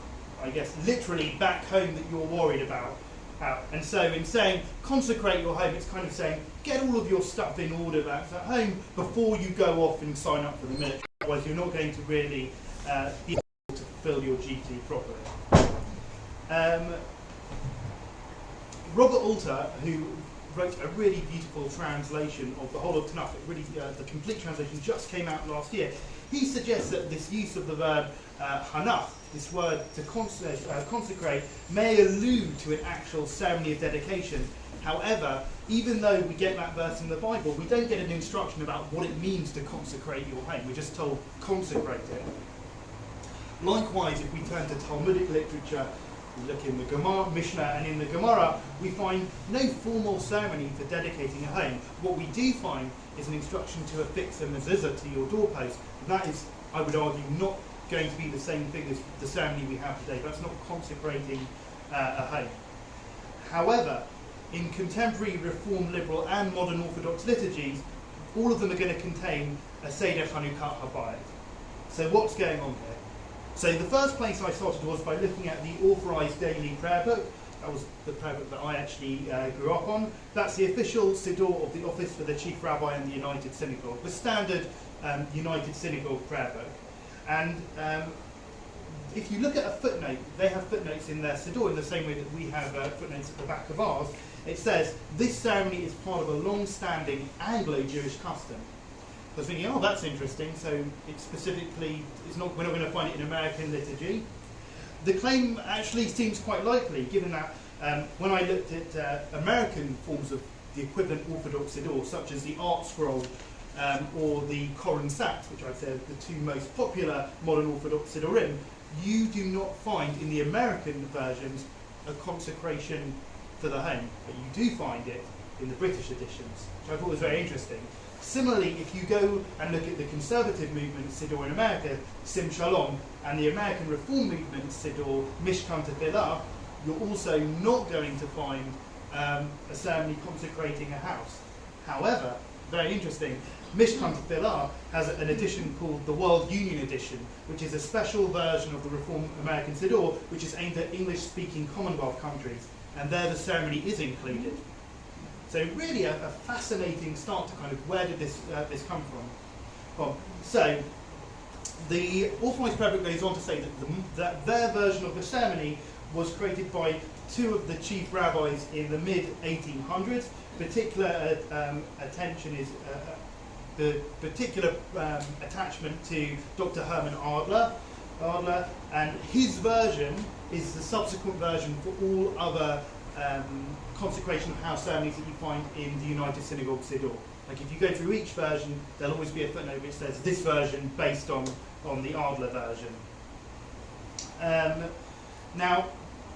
I guess, literally back home that you're worried about? And so in saying consecrate your home, it's kind of saying get all of your stuff in order that's at home before you go off and sign up for the military. Otherwise you're not going to really be able to fulfill your duty properly. Robert Alter, who wrote a really beautiful translation of the whole of Tanakh, the complete translation just came out last year. He suggests that this use of the verb hanach, this word to consecrate, may allude to an actual ceremony of dedication. However, even though we get that verse in the Bible, we don't get an instruction about what it means to consecrate your home. We're just told consecrate it. Likewise, if we turn to Talmudic literature, we look in the Gemara, Mishnah, and in the Gemara, we find no formal ceremony for dedicating a home. What we do find is an instruction to affix a mezuzah to your doorpost. That is, I would argue, not going to be the same thing as the ceremony we have today. That's not consecrating a home. However, in contemporary Reform, Liberal, and Modern Orthodox liturgies, all of them are going to contain a Seder Chanukat Habayit. So what's going on here? So the first place I started was by looking at the authorised daily prayer book. That was the prayer book that I actually grew up on. That's the official Siddur of the Office for the Chief Rabbi in the United Synagogue, the standard United Synagogue prayer book. And if you look at a footnote, they have footnotes in their Siddur in the same way that we have footnotes at the back of ours. It says, this ceremony is part of a long-standing Anglo-Jewish custom. I was thinking, oh, that's interesting. So it's specifically, we're not going to find it in American liturgy. The claim actually seems quite likely, given that when I looked at American forms of the equivalent Orthodox Siddur, such as the Art Scroll or the Koran Sat, which I'd say are the two most popular modern Orthodox Siddurim, you do not find in the American versions a consecration for the home, but you do find it in the British editions, which I thought was very interesting. Similarly, if you go and look at the conservative movement Siddur in America, Sim Shalom, and the American Reform movement Siddur, Mishkan Tefillah, you're also not going to find a ceremony consecrating a house. However, very interesting, Mishkan Tefillah has an edition called the World Union Edition, which is a special version of the Reform American Siddur, which is aimed at English-speaking Commonwealth countries, and there the ceremony is included. So really a fascinating start to kind of where did this come from. So the Authorised Prayer Book goes on to say that their version of the ceremony was created by two of the chief rabbis in the mid-1800s. Particular attention is the particular attachment to Dr. Herman Adler, and his version is the subsequent version for all other consecration of house ceremonies that you find in the United Synagogue Siddur. Like if you go through each version, there'll always be a footnote which says this version based on the Adler version. Now,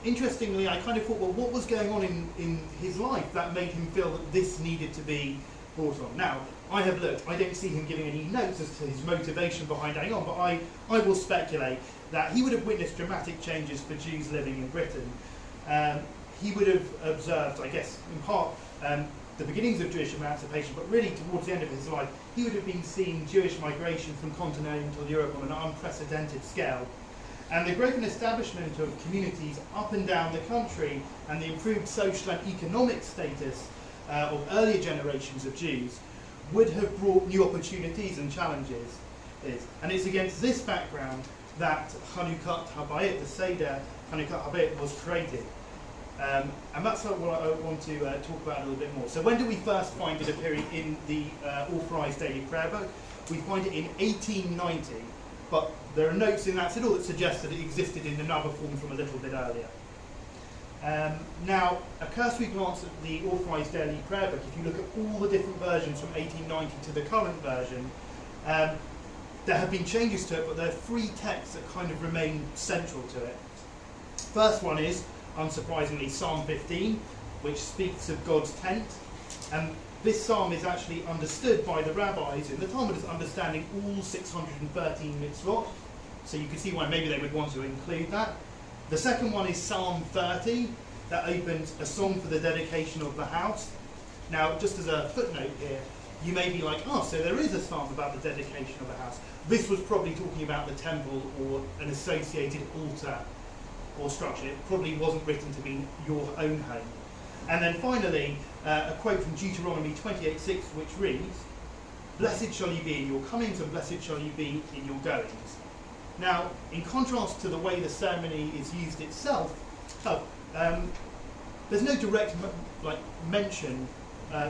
interestingly, I kind of thought, well, what was going on in his life that made him feel that this needed to be brought on? Now, I have looked, I don't see him giving any notes as to his motivation behind adding on, but I will speculate that he would have witnessed dramatic changes for Jews living in Britain. He would have observed, I guess, in part, the beginnings of Jewish emancipation, but really towards the end of his life, he would have been seeing Jewish migration from continental Europe on an unprecedented scale. And the growth and establishment of communities up and down the country and the improved social and economic status of earlier generations of Jews would have brought new opportunities and challenges. And it's against this background that Chanukah Habayit, the Seder Chanukah Habayit, was created. And that's what I want to talk about a little bit more. So when do we first find it appearing in the Authorised Daily Prayer Book? We find it in 1890, but there are notes in that Siddur that suggest that it existed in another form from a little bit earlier. Now, a cursory glance at the Authorised Daily Prayer Book, if you look at all the different versions from 1890 to the current version, there have been changes to it, but there are three texts that kind of remain central to it. First one is, unsurprisingly, Psalm 15, which speaks of God's tent. And this psalm is actually understood by the rabbis in the Talmud as understanding all 613 mitzvot. So you can see why maybe they would want to include that. The second one is Psalm 30, that opens a song for the dedication of the house. Now, just as a footnote here, you may be like, oh, so there is a psalm about the dedication of the house. This was probably talking about the temple or an associated altar or structure. It probably wasn't written to be your own home. And then finally, a quote from Deuteronomy 28:6, which reads, "Blessed shall you be in your comings, and blessed shall you be in your goings." Now, in contrast to the way the ceremony is used itself, there's no direct mention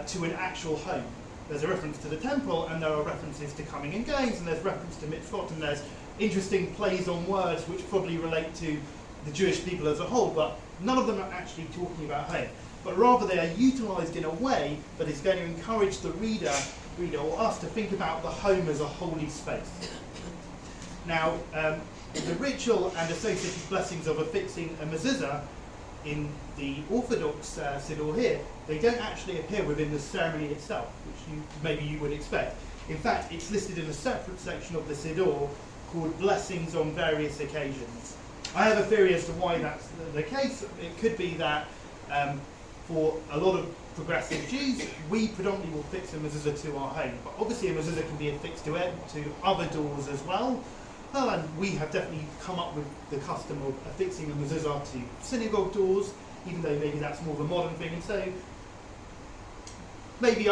to an actual home. There's a reference to the temple, and there are references to coming and goings, and there's reference to mitzvot, and there's interesting plays on words which probably relate to the Jewish people as a whole, but none of them are actually talking about home. But rather they are utilised in a way that is going to encourage the reader or us to think about the home as a holy space. Now, the ritual and associated blessings of affixing a mezuzah in the Orthodox Siddur here, they don't actually appear within the ceremony itself, which maybe you would expect. In fact, it's listed in a separate section of the Siddur called Blessings on Various Occasions. I have a theory as to why that's the case. It could be that for a lot of progressive Jews, we predominantly will fix a mezuzah to our home. But obviously a mezuzah can be affixed to other doors as well. And we have definitely come up with the custom of affixing a mezuzah to synagogue doors, even though maybe that's more of a modern thing. And so maybe the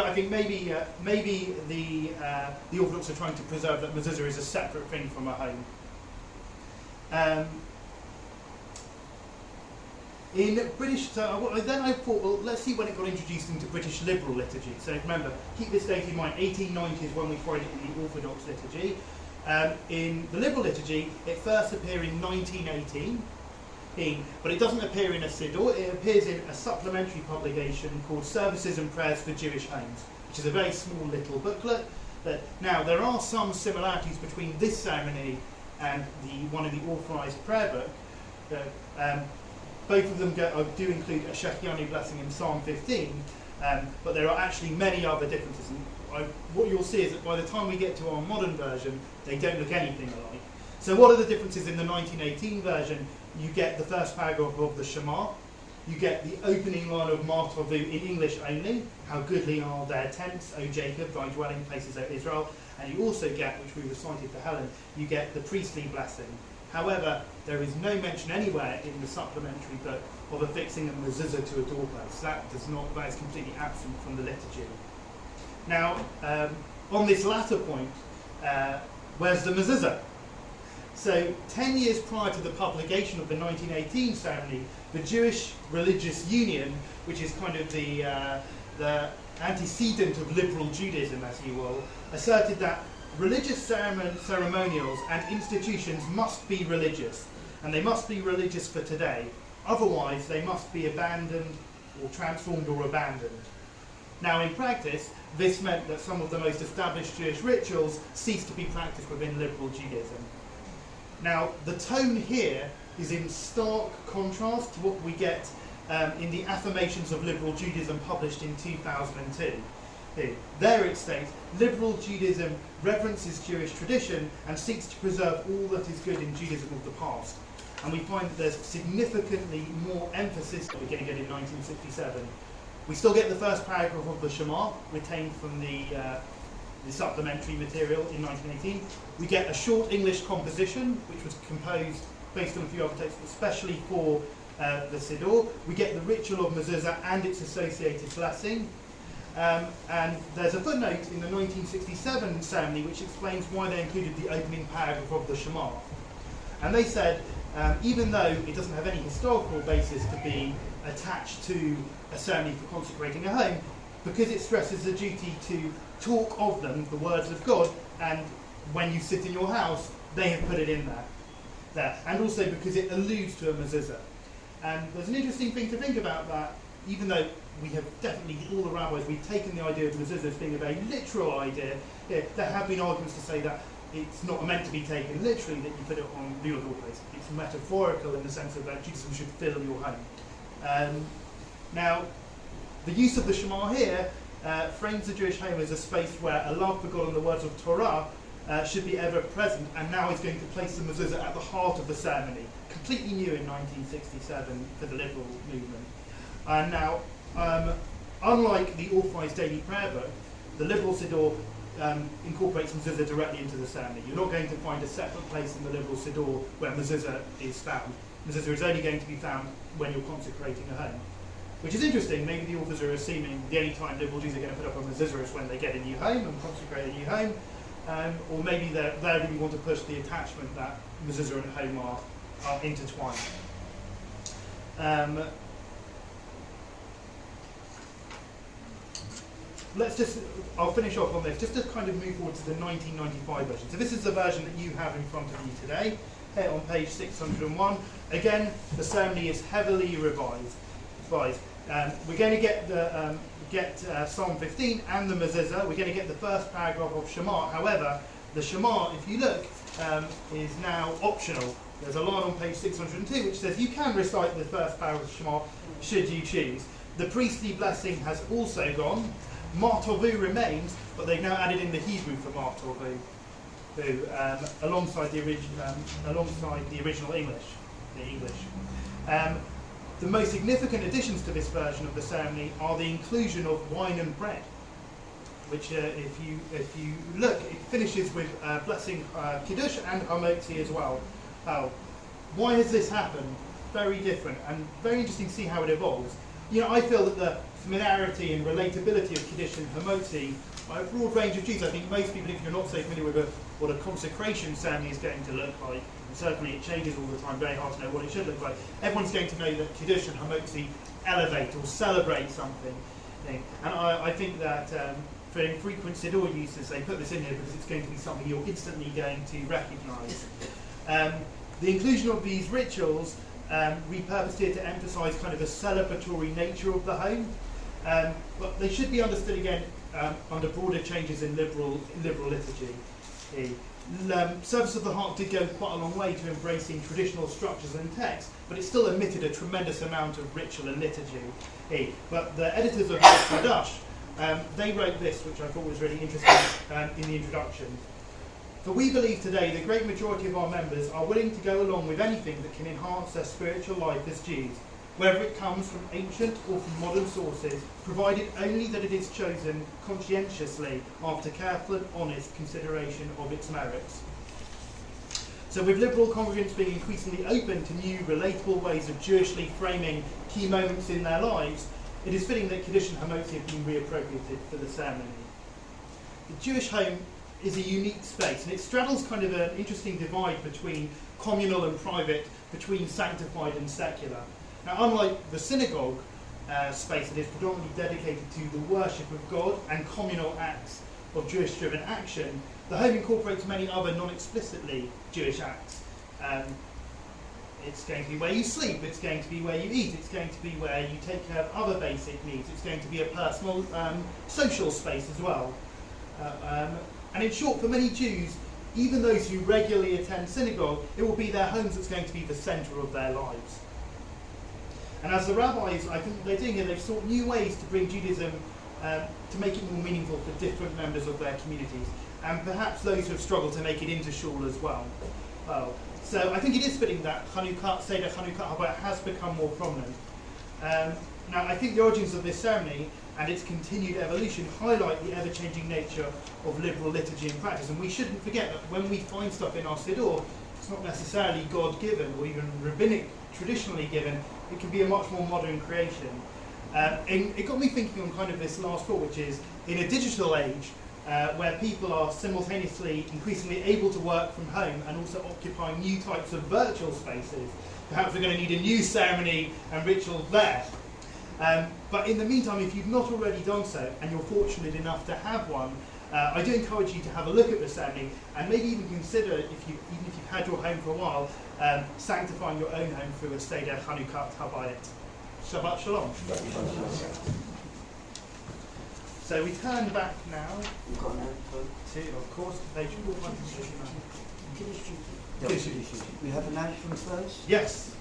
Orthodox are trying to preserve that mezuzah is a separate thing from a home. In British, then I thought, well, let's see when it got introduced into British liberal liturgy. So remember, keep this date in mind, 1890 is when we find it in the Orthodox liturgy. In the liberal liturgy, it first appeared in 1918, but it doesn't appear in a Siddur, it appears in a supplementary publication called Services and Prayers for Jewish Homes, which is a very small little booklet. Now, there are some similarities between this ceremony and one of the authorised prayer book. Both of them do include a Shechianu blessing in Psalm 15, but there are actually many other differences. And what you'll see is that by the time we get to our modern version, they don't look anything alike. So what are the differences in the 1918 version? You get the first paragraph of the Shema, you get the opening line of Martavu in English only, "How goodly are their tents, O Jacob, thy dwelling places, O Israel," and you also get, which we recited for Helen, you get the priestly blessing. However, there is no mention anywhere in the supplementary book of affixing a mezuzah to a doorpost. That is completely absent from the liturgy. Now, on this latter point, where's the mezuzah? So, 10 years prior to the publication of the 1918 ceremony, the Jewish Religious Union, which is kind of the antecedent of liberal Judaism, as you will, asserted that religious ceremonials and institutions must be religious, and they must be religious for today. Otherwise, they must be abandoned or transformed or abandoned. Now, in practice, this meant that some of the most established Jewish rituals ceased to be practiced within liberal Judaism. Now, the tone here is in stark contrast to what we get in the Affirmations of Liberal Judaism published in 2002. There it states, liberal Judaism reverences Jewish tradition and seeks to preserve all that is good in Judaism of the past. And we find that there's significantly more emphasis that we're going to get in 1967. We still get the first paragraph of the Shema, retained from the supplementary material in 1918. We get a short English composition, which was composed based on a few other texts, especially for the Siddur. We get the ritual of mezuzah and its associated blessing. And there's a footnote in the 1967 ceremony which explains why they included the opening paragraph of the Shema. And they said, even though it doesn't have any historical basis to be attached to a ceremony for consecrating a home, because it stresses the duty to talk of them, the words of God, and when you sit in your house, they have put it in there. And also because it alludes to a mezuzah. And there's an interesting thing to think about that, even though we have definitely, all the rabbis, we've taken the idea of mezuzah as being a very literal idea. There have been arguments to say that it's not meant to be taken literally, that you put it on the doorpost. It's metaphorical in the sense of that Judaism should fill your home. Now, the use of the Shema here frames the Jewish home as a space where a love for God and the words of Torah should be ever present, and now is going to place the mezuzah at the heart of the ceremony. Completely new in 1967 for the liberal movement. And now, unlike the Orphi's Daily Prayer Book, the liberal Siddur incorporates mezuzah directly into the ceremony. You're not going to find a separate place in the liberal Siddur where mezuzah is found. Mezuzah is only going to be found when you're consecrating a home. Which is interesting. Maybe the authors are assuming the only time liberal Jews are going to put up a mezuzah is when they get a new home and consecrate a new home. Or maybe they really want to push the attachment that mezuzah and home are intertwined. I'll finish off on this, just to kind of move forward to the 1995 version. So this is the version that you have in front of you today, here on page 601. Again, the ceremony is heavily revised. We're going to get Psalm 15 and the mezuzah. We're going to get the first paragraph of Shema. However, the Shema, if you look, is now optional. There's a line on page 602 which says you can recite the first paragraph of Shema should you choose. The priestly blessing has also gone. Mar Tovu remains, but they've now added in the Hebrew for Mar Tovu, alongside the original English. The most significant additions to this version of the ceremony are the inclusion of wine and bread, which, if you look, it finishes with blessing Kiddush and Hamotzi as well. Why has this happened? Very different and very interesting to see how it evolves. You know, I feel that the familiarity and relatability of Kiddush and Hamotzi by a broad range of Jews. I think most people, if you're not so familiar with what a consecration ceremony is going to look like, and certainly it changes all the time, very hard to know what it should look like, everyone's going to know that Kiddush and Hamotzi elevate or celebrate something. And I think that for infrequent Siddur users, they put this in here because it's going to be something you're instantly going to recognise. The inclusion of these rituals repurposed here to emphasise kind of a celebratory nature of the home, but they should be understood again under broader changes in liberal liturgy. Service of the Heart did go quite a long way to embracing traditional structures and texts, but it still omitted a tremendous amount of ritual and liturgy. But the editors of Hadash, they wrote this, which I thought was really interesting in the introduction. For we believe today the great majority of our members are willing to go along with anything that can enhance their spiritual life as Jews, whether it comes from ancient or from modern sources, provided only that it is chosen conscientiously after careful and honest consideration of its merits. So with liberal congregants being increasingly open to new, relatable ways of Jewishly framing key moments in their lives, it is fitting that Kiddush and Hamotzi have been reappropriated for the ceremony. The Jewish home is a unique space, and it straddles kind of an interesting divide between communal and private, between sanctified and secular. Now, unlike the synagogue space that is predominantly dedicated to the worship of God and communal acts of Jewish-driven action, the home incorporates many other non-explicitly Jewish acts. It's going to be where you sleep, it's going to be where you eat, it's going to be where you take care of other basic needs, it's going to be a personal social space as well. And in short, for many Jews, even those who regularly attend synagogue, it will be their homes that's going to be the centre of their lives. And as the rabbis, I think they're doing here, they've sought new ways to bring Judaism to make it more meaningful for different members of their communities, and perhaps those who have struggled to make it into shul as well. So I think it is fitting that Seder Chanukah Haba has become more prominent. Now, I think the origins of this ceremony and its continued evolution highlight the ever-changing nature of liberal liturgy and practice, and we shouldn't forget that when we find stuff in our Siddur, it's not necessarily God-given or even rabbinic, traditionally given. It can be a much more modern creation. And it got me thinking on kind of this last thought, which is, in a digital age, where people are simultaneously increasingly able to work from home and also occupying new types of virtual spaces, perhaps we're going to need a new ceremony and ritual there. But in the meantime, if you've not already done so, and you're fortunate enough to have one, I do encourage you to have a look at the ceremony, and maybe even consider, even if you've had your home for a while, sanctifying your own home through a Seder Chanukah Habayit. Shabbat Shalom. So we turn back now to, of course, to page 439. We have announcements first? Yes.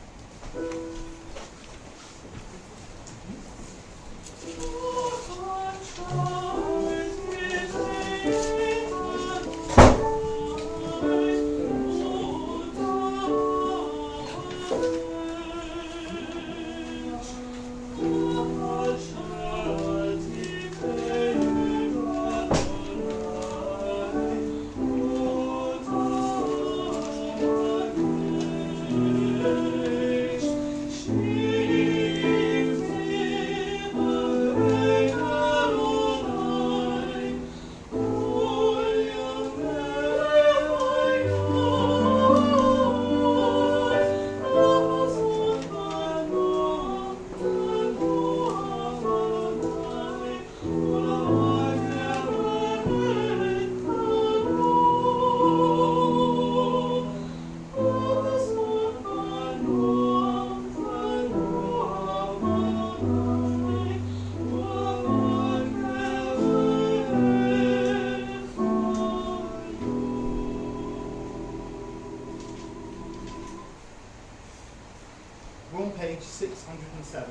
We're on page 607.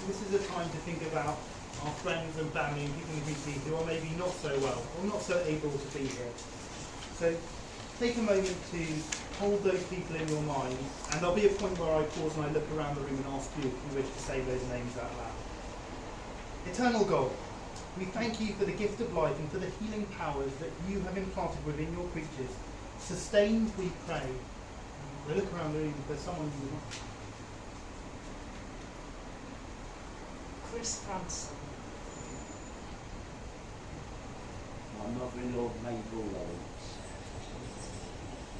This is a time to think about our friends and family and people in the community who are maybe not so well or not so able to be here. So take a moment to hold those people in your mind, and there'll be a point where I pause and I look around the room and ask you if you wish to say those names out loud. Eternal God, we thank you for the gift of life and for the healing powers that you have implanted within your creatures. Sustained, we pray. We look around the room if there's someone you want. Chris Branson. My mother-in-law, Mabel Lawrence.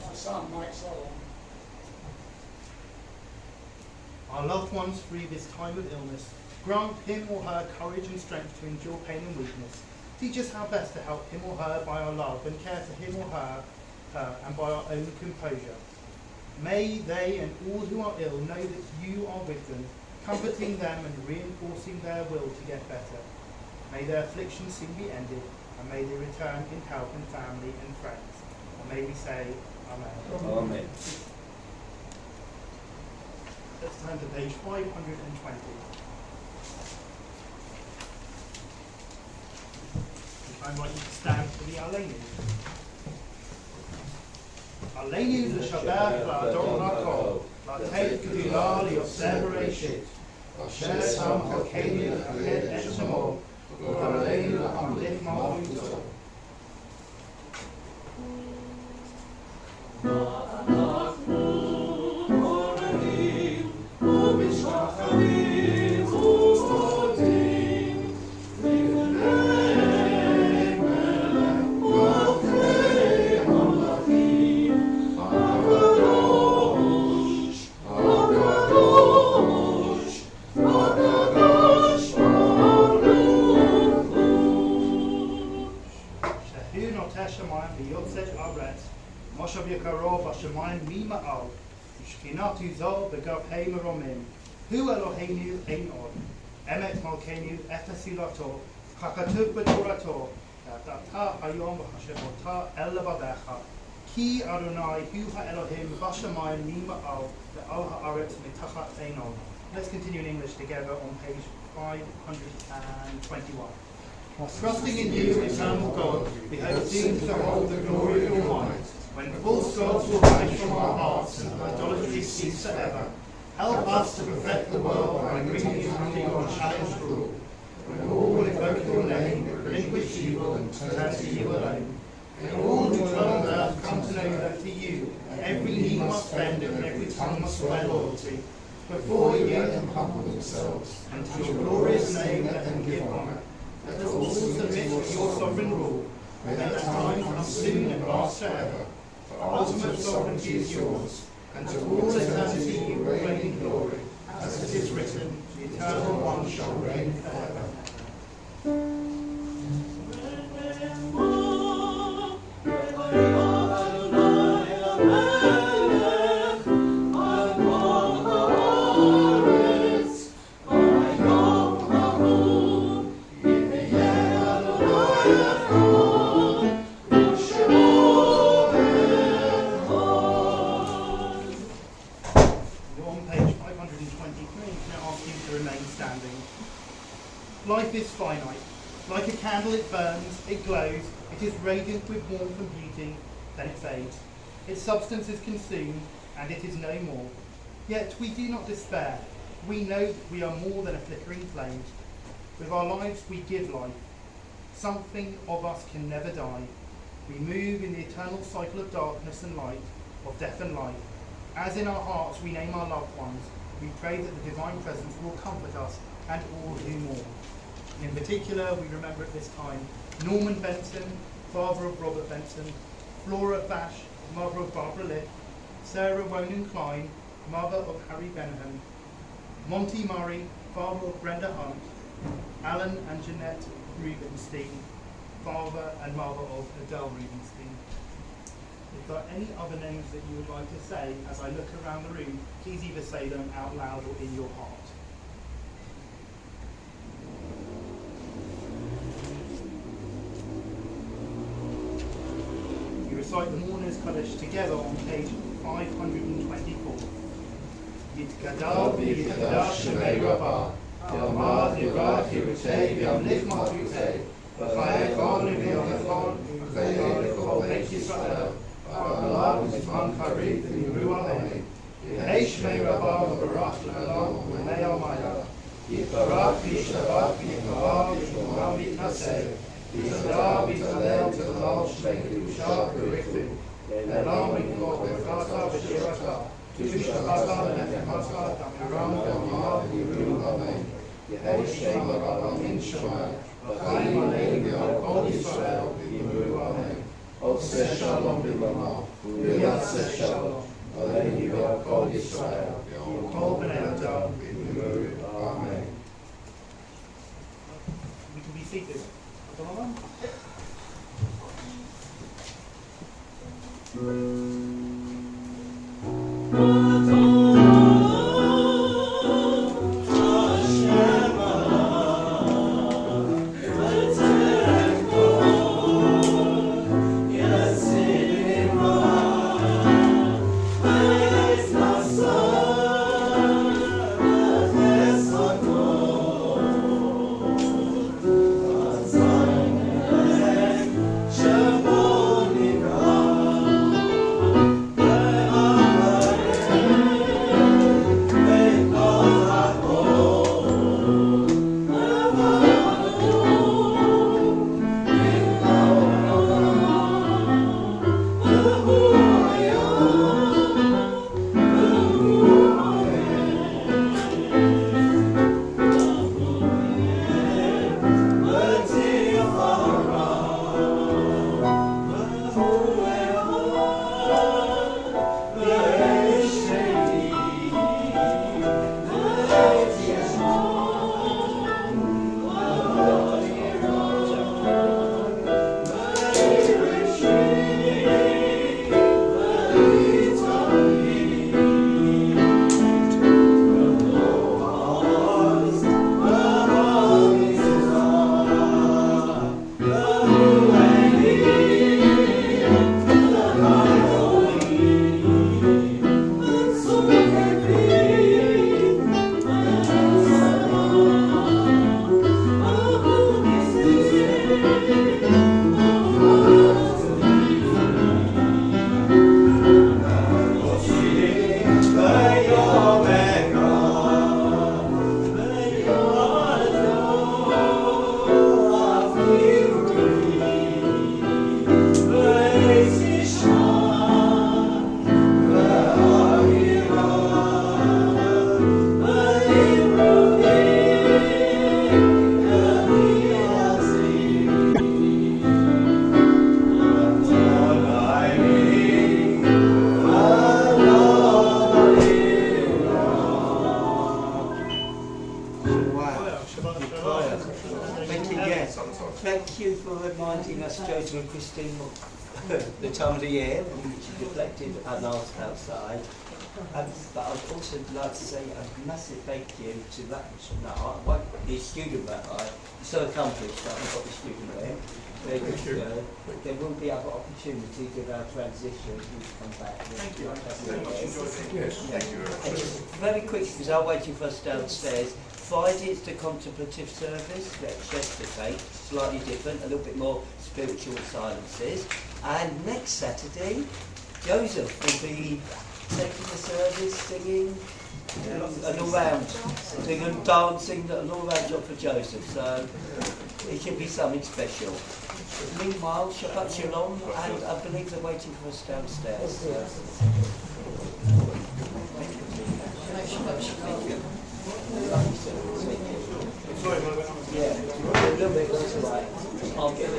My son, Mike Solomon. Our loved ones through this time of illness, grant him or her courage and strength to endure pain and weakness. Teach us how best to help him or her by our love and care for him or her and by our own composure. May they and all who are ill know that you are with them, comforting them and reinforcing their will to get better. May their afflictions soon be ended, and may they return in health and family and friends. And may we say, Amen. Amen. Let's turn to page 520. I invite you to stand for the Aleinu. Aleinu l'shabbat la'adon ha'kol, la'teit gdula li'oseh bereshit, asher sam halkeinu l'achad et shemo, v'aleinu l'amlit malchuto. Moshav Yakarov Hashemayim Mima'al Shkinatu Zol Begav Hey Meromim Hu Eloheinu Ein Od Emet Malkeinu Efesilato Chakatuv B'Torato אתה היום בחשבותה אל לבביך, כי אדוני הוא האלוהים בשמיים ממעל ועל הארץ מתחת עיניו. Let's continue in English together on page 521. Trusting in you, eternal God, we hope soon to behold the glory of your might. When false gods will vanish from our hearts and idolatry cease forever, help us to perfect the world by bringing you under your challenged rule. When all will invoke your name, relinquish evil and turn to you alone. May all who dwell on earth come to know that to you every knee must bend and every tongue must swear loyalty. Before you let them humble themselves, and to your glorious name let them give honour. Let us all submit to your sovereign rule. May that time come soon and last forever. For ultimate sovereignty is yours, and to all eternity you will reign in glory. As it is written, the Eternal One shall reign forever. Life is finite. Like a candle it burns, it glows, it is radiant with warmth and beauty, then it fades. Its substance is consumed, and it is no more. Yet we do not despair. We know that we are more than a flickering flame. With our lives we give life. Something of us can never die. We move in the eternal cycle of darkness and light, of death and life. As in our hearts we name our loved ones, we pray that the divine presence will comfort us and all who mourn. In particular, we remember at this time Norman Benson, father of Robert Benson, Flora Bash, mother of Barbara Litt, Sarah Wonan Klein, mother of Harry Benham, Monty Murray, father of Brenda Hunt, Alan and Jeanette Rubenstein, father and mother of Adele Rubenstein. If there are any other names that you would like to say as I look around the room, please either say them out loud or in your heart. Recite the Mourner's Kaddish together on page 524. Yitkadal v'yitkadash shemei Rabbah, v'amad yirad yirutei v'amlich matutei, v'chayechon v'yonechon v'chayechon Beit Yisrael, v'amad v'zman karid v'yiru amen. Yehei shemei Rabbah v'barach l'olam v'mei almayah. Yitbarach v'yishtabach v'yikmah v'yishmah v'yitnaseh. Yisrael v'yithalel t'lal shmei kedusha v'richtu. Elam v'yikmah v'chata v'shirata. Tushtabata v'nefemata t'amiram v'amad v'yiru amen. Yehei shem Rabbah min shemai. V'chaim aleinu v'al kol Yisrael v'yiru amen. Oseh shalom b'lamah. V'yatzeh shalom. Aleinu v'al kol Yisrael. V'kol b'nei Adam v'yiru amen. We can be seated. Amen. sometimes. Thank you for reminding us, Joseph and Christine, the time of the year which is reflected and asked outside. But I'd also like to say a massive thank you to that. No, the student rabbi. So accomplished that I've got the student there. There will be other opportunities with our transition to come back. Thank you. I very much enjoyed it. Yes, thank you very much. Very quick, because I'm waiting for us downstairs. Friday is the contemplative service at Chesterfield, slightly different, a little bit more spiritual silences. And next Saturday, Joseph will be taking the service, singing, an all-round, singing and dancing, an all-round job for Joseph. So it should be something special. Meanwhile, Shabbat Shalom, and I believe they're waiting for us downstairs. So. Yeah, a little bit, that's all right. I'll get it.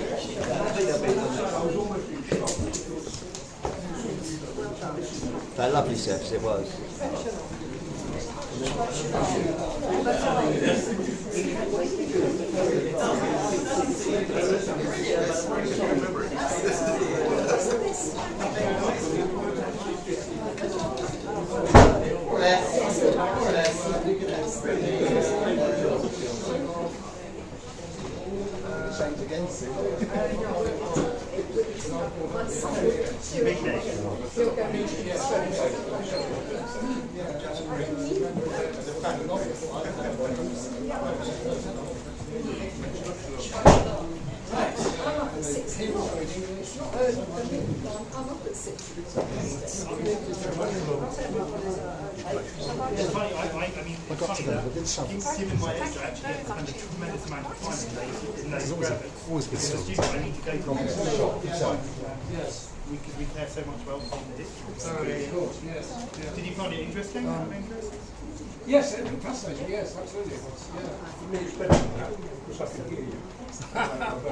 That lovely service it was. Change again soon. Big day. It's not early for me. I'm up at 6. It's funny, I mean, it's funny that given my age, I actually get to spend a tremendous amount of time in those graphics. Always been As a student, I need to go to Yes. because we care so much about the history. Of course, yes. Did you find it interesting? Yes, it was fascinating, yes, absolutely. It was,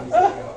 yeah.